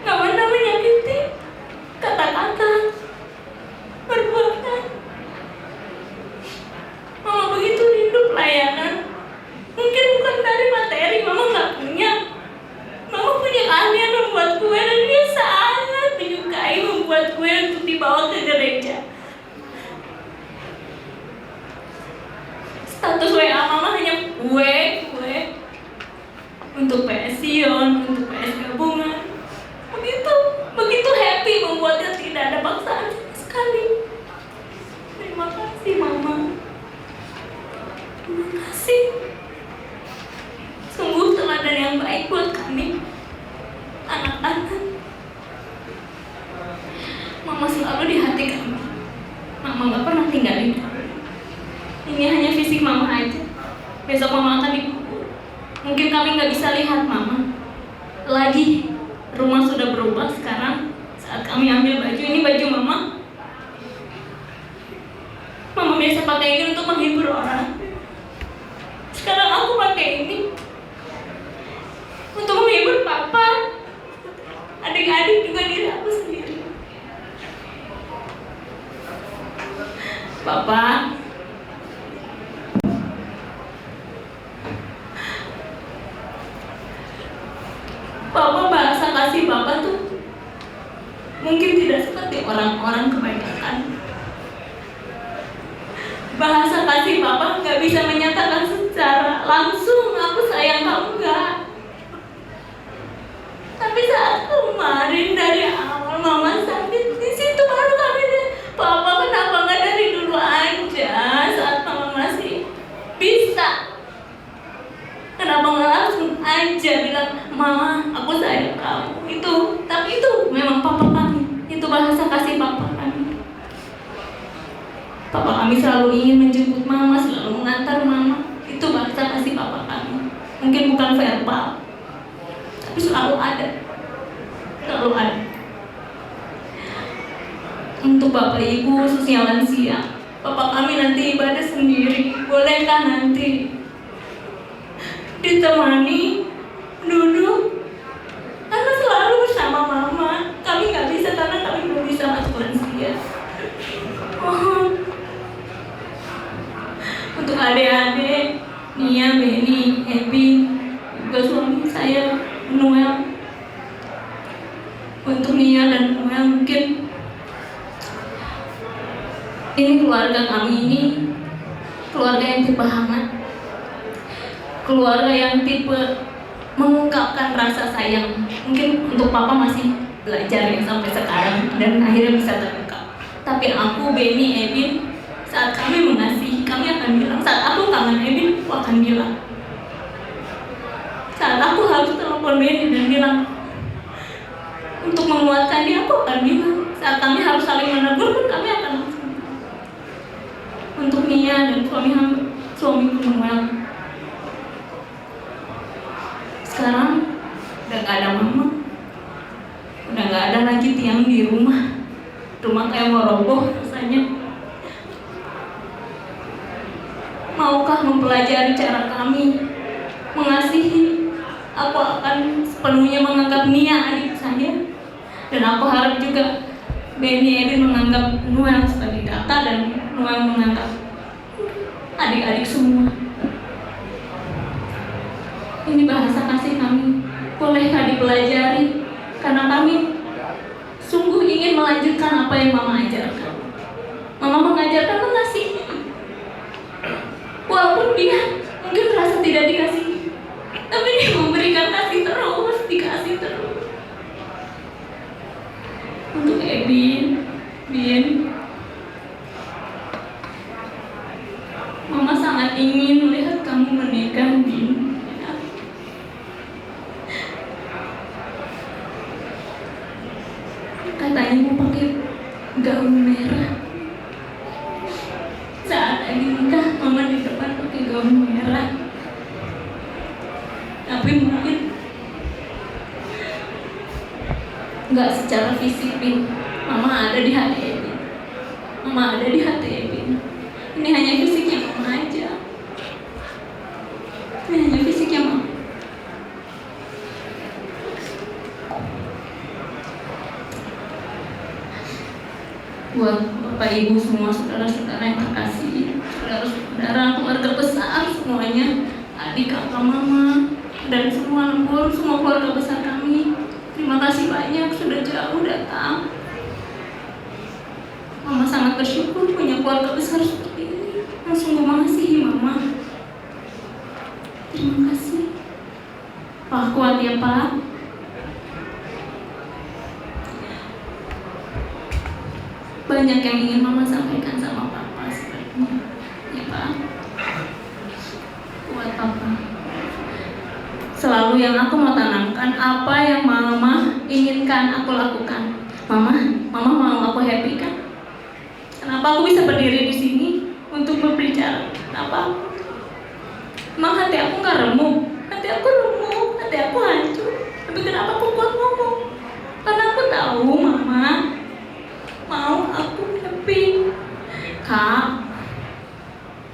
Gak pernah menyakiti kata-kata, perbuatan. Mama begitu rindu pelayanan. Mungkin bukan dari materi, Mama gak punya. Mama punya keahlian membuat kue dan dia sangat menyukai membuat kue untuk dibawa ke gereja. Status WA Mama hanya kue untuk pensiun, untuk PS gabungan. Begitu happy membuatnya, tidak ada paksaan sama sekali. Terima kasih Mama. Terima kasih. Sungguh teladan yang baik buat kami, anak-anak. Mama selalu di hati kami. Mama gak pernah tinggalin kami. Ini hanya fisik Mama aja. Besok Mama akan dikubur. Mungkin kami gak bisa lihat Mama lagi. Rumah sudah berubah sekarang. Saat kami ambil baju, ini baju Mama. Mama biasa pakai ini untuk menghibur orang. Sekarang aku pakai ini untuk menghibur Papa, adik-adik, juga diri aku sendiri. Papa, bahasa kasih Papa tuh mungkin tidak seperti orang-orang kebanyakan. Bahasa kasih Papa nggak bisa menyatakan secara langsung aku sayang kamu, nggak. Tapi saat kemarin dari awal Mama sakit, di situ baru kami Papa kenapa nggak dari dulu aja saat Mama masih bisa Papa kami selalu ingin menjemput mama, selalu mengantar mama. Itu bahasa kasih papa kami. Mungkin bukan verbal, tapi selalu ada. Selalu ada. Untuk Bapak Ibu khususnya lansia, Bapak kami nanti ibadah sendiri. Bolehkah nanti ditemani duduk? Karena selalu bersama mama. Kami nggak bisa karena kami belum bisa masuk lansia. Mohon untuk adik-adik Nia, Beni, Ebi, juga suami saya Noel. Untuk Nia dan Noel, mungkin ini keluarga kami ini keluarga yang tipe hangat, keluarga yang tipe mengungkapkan rasa sayang. Mungkin untuk papa masih belajar ya sampai sekarang dan akhirnya bisa terungkap. Tapi aku, Beni, Ebin, saat kami mengasihi, kami akan bilang. Saat aku kangen Ebin, aku akan bilang. Saat aku harus telepon Beni dan bilang untuk menguatkan dia, aku akan bilang. Saat kami harus saling menegur pun kami akan langsung. Untuk Nia dan suamiku Noel, sekarang udah gak ada mama, udah gak ada lagi tiang di rumah kayak mau roboh rasanya. Maukah mempelajari cara kami mengasihi? Aku akan sepenuhnya menganggap Nia adik saya, dan aku harap juga Beni Edin menganggap Noel sebagai kakak dan Noel menganggap adik-adik semua. Ini bahasa kasih kami, bolehkah dipelajari? Karena kami sungguh ingin melanjutkan apa yang Mama ajarkan. Mama mengajarkan mengasihi, walaupun dia mungkin merasa tidak dikasihi, tapi dia memberikan kasih terus, dikasih terus. Untuk Ebin, Bin, Mama sangat ingin melihat kamu menikah, Bin. Katanya mau pakai gaun merah. Saat lagi nikah, Mama di depan pakai gaun merah. Tapi mungkin nggak secara fisik, Bin. Mama ada di hati Ebin. Mama ada di hati Ebin. Ini hanya fisiknya Mama aja. Ini hanya fisiknya Mama. Buat Bapak Ibu semua, saudara-saudara yang terkasih, saudara-saudara, keluarga besar semuanya, adik kakak Mama dan semua lembur, semua keluarga besar kami, terima kasih banyak sudah jauh datang. Mama sangat bersyukur punya keluarga besar seperti ini yang sungguh mengasihi Mama. Terima kasih. Pak, kuat ya Pak. Banyak yang ingin Mama sampaikan sama Papa sepertinya. Ya Pak. Kuat Papa. Selalu yang aku mau tanamkan, apa yang Mama inginkan aku lakukan. Mama mau aku happy kan? Kenapa aku bisa berdiri di sini untuk berbicara? Kenapa? Emang hati aku nggak remuk? Hati aku remuk, hati aku hancur. Tapi kenapa aku kuat ngomong? Karena aku tahu Mama mau aku happy. Kak,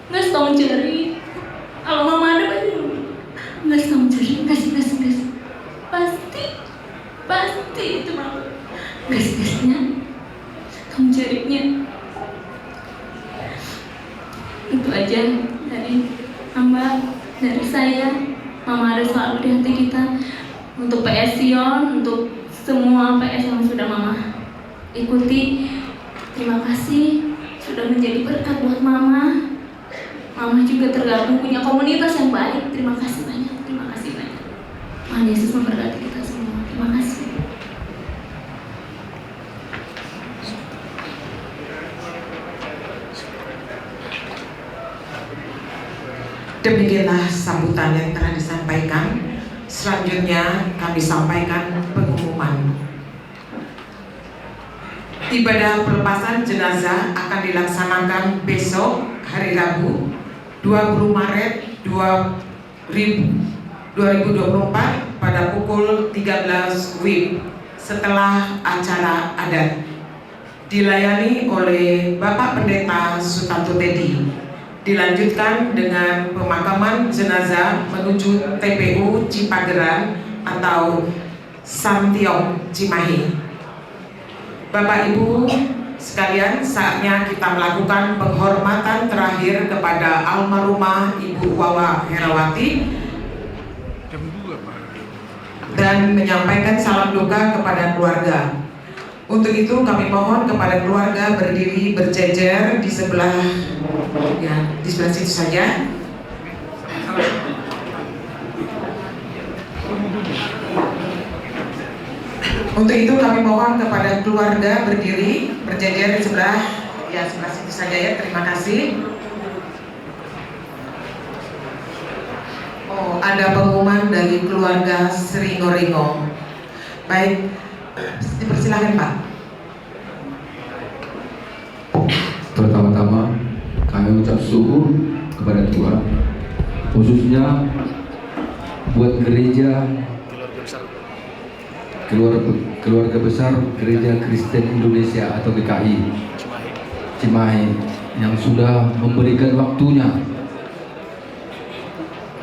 nggak setong jari. Kalau Mama ada pasti nggak setong jari, kasih. Pasti itu Mama. Gas-gasnya, kamu jarinya. Itu aja dari hamba, dari saya. Mama ada selalu di hati kita. Untuk PS Sion, untuk semua PS yang sudah Mama ikuti, terima kasih sudah menjadi berkat buat Mama. Mama juga tergabung punya komunitas yang baik. Terima kasih banyak. Tuhan Yesus memberkati kita semua. Terima kasih. Demikianlah sambutan yang telah disampaikan. Selanjutnya kami sampaikan pengumuman. Ibadah pelepasan jenazah akan dilaksanakan besok hari Rabu 20 Maret 2024 pada pukul 13 WIB setelah acara adat. Dilayani oleh Bapak Pendeta Sutanto Teddy. Dilanjutkan dengan pemakaman jenazah menuju TPU Cipageran atau Santiong Cimahi. Bapak Ibu sekalian, saatnya kita melakukan penghormatan terakhir kepada almarhumah Ibu Wawa Herawati dan menyampaikan salam duka kepada keluarga. Untuk itu kami mohon kepada keluarga berdiri berjejer di sebelah situ saja. Untuk itu kami mohon kepada keluarga berdiri berjejer di sebelah situ saja ya. Terima kasih. Oh, ada pengumuman dari keluarga Sri Ngoringo. Baik, dipersilakan Pak. Pertama-tama kami ucap syukur kepada Tuhan, khususnya buat gereja keluarga besar Gereja Kristen Indonesia atau GKI Cimahi yang sudah memberikan waktunya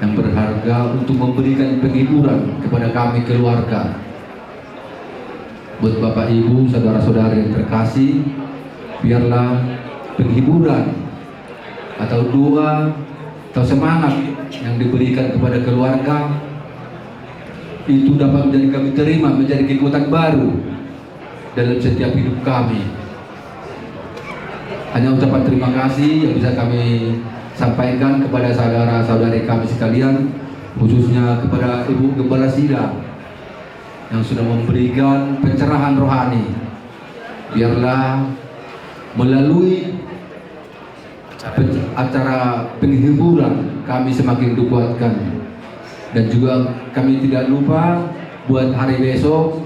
yang berharga untuk memberikan penghiburan kepada kami keluarga. Buat Bapak Ibu, saudara-saudara yang terkasih, biarlah penghiburan atau doa atau semangat yang diberikan kepada keluarga itu dapat menjadi kami terima menjadi kekuatan baru dalam setiap hidup kami. Hanya ucapan terima kasih yang bisa kami sampaikan kepada saudara-saudari kami sekalian, khususnya kepada Ibu Gembala Sila yang sudah memberikan pencerahan rohani. Biarlah melalui acara penghiburan kami semakin dikuatkan, dan juga kami tidak lupa buat hari besok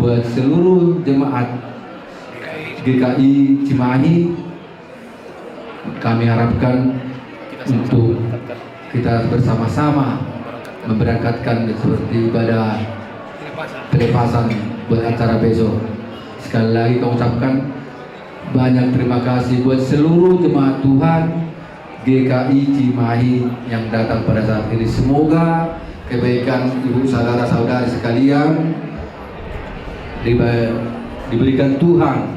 buat seluruh jemaat GKI Cimahi, kami harapkan untuk kita bersama-sama memberangkatkan seperti ibadah pelepasan buat acara besok. Sekali lagi kami ucapkan banyak terima kasih buat seluruh jemaat Tuhan GKI Cimahi yang datang pada saat ini. Semoga kebaikan ibu saudara-saudari sekalian diberikan Tuhan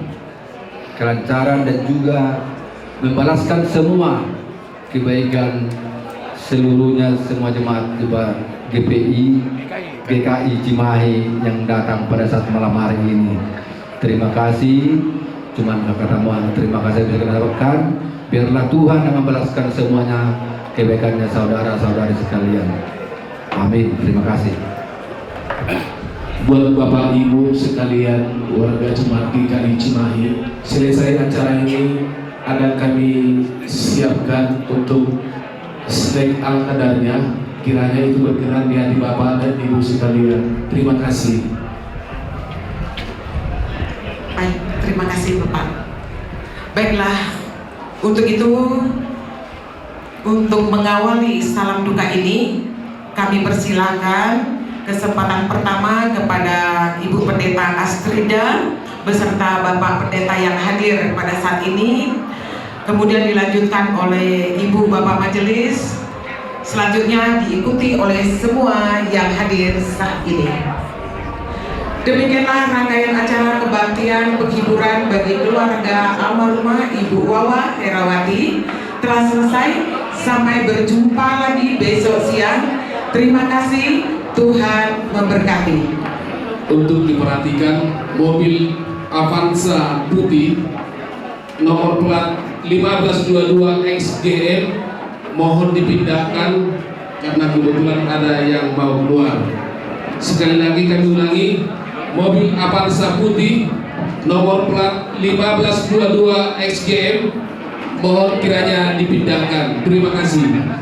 kelancaran dan juga membalaskan semua kebaikan seluruhnya, semua jemaat GKI Cimahi yang datang pada saat malam hari ini. Terima kasih. Cuman kata-kata terima kasih bisa kita dapatkan. Biarlah Tuhan yang membalaskan semuanya kebaikannya saudara-saudari sekalian. Amin. Terima kasih. Buat Bapak Ibu sekalian warga jemaat GKI Cimahi, selesai acara ini akan kami siapkan untuk snack al-qadarnya. Kiranya itu berkenan di hati Bapak dan Ibu sekalian. Terima kasih. Baik, terima kasih Bapak. Baiklah, untuk itu, untuk mengawali salam duka ini, kami persilakan kesempatan pertama kepada Ibu Pendeta Astrida beserta Bapak Pendeta yang hadir pada saat ini. Kemudian dilanjutkan oleh Ibu Bapak Majelis. Selanjutnya diikuti oleh semua yang hadir saat ini. Demikianlah rangkaian acara kebaktian penghiburan bagi keluarga almarhumah Ibu Wawa Herawati telah selesai. Sampai berjumpa lagi besok siang. Terima kasih. Tuhan memberkati. Untuk diperhatikan, mobil Avanza putih nomor plat 1522 XGM mohon dipindahkan karena kebetulan ada yang mau keluar. Sekali lagi kami ulangi, mobil Avanza putih nomor plat 1522 XGM mohon kiranya dipindahkan. Terima kasih.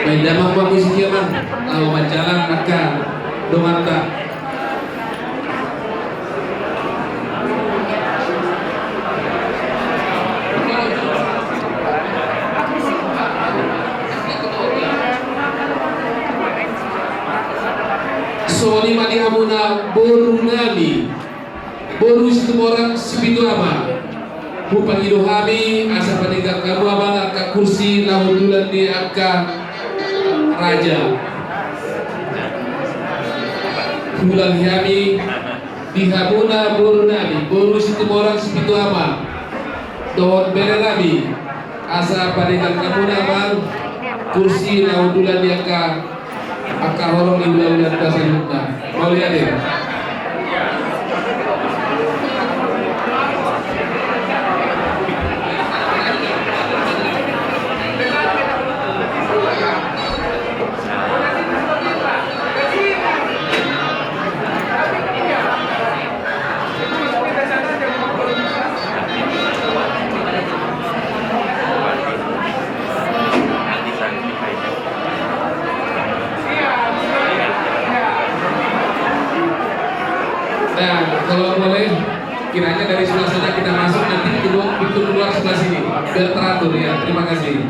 May damang makusiki man, majalan akan domanta. So ni mani amuna boru nami, boru situmorang sipitu ama. Upang idohami asa paninggal kamu abang akak kursi lahudulan di akak raja. Bulan kami dihabuna boru nami, boru situmorang sipitu ama. Dohon bere nami asa paninggal kamu abang kursi lahudulan di akak horong di bulan-bulan tasalutna. Mau lihat ya? Nah, kalau boleh kiranya dari sebelah sana kita masuk, nanti pintu keluar sebelah sini biar teratur ya. Terima kasih.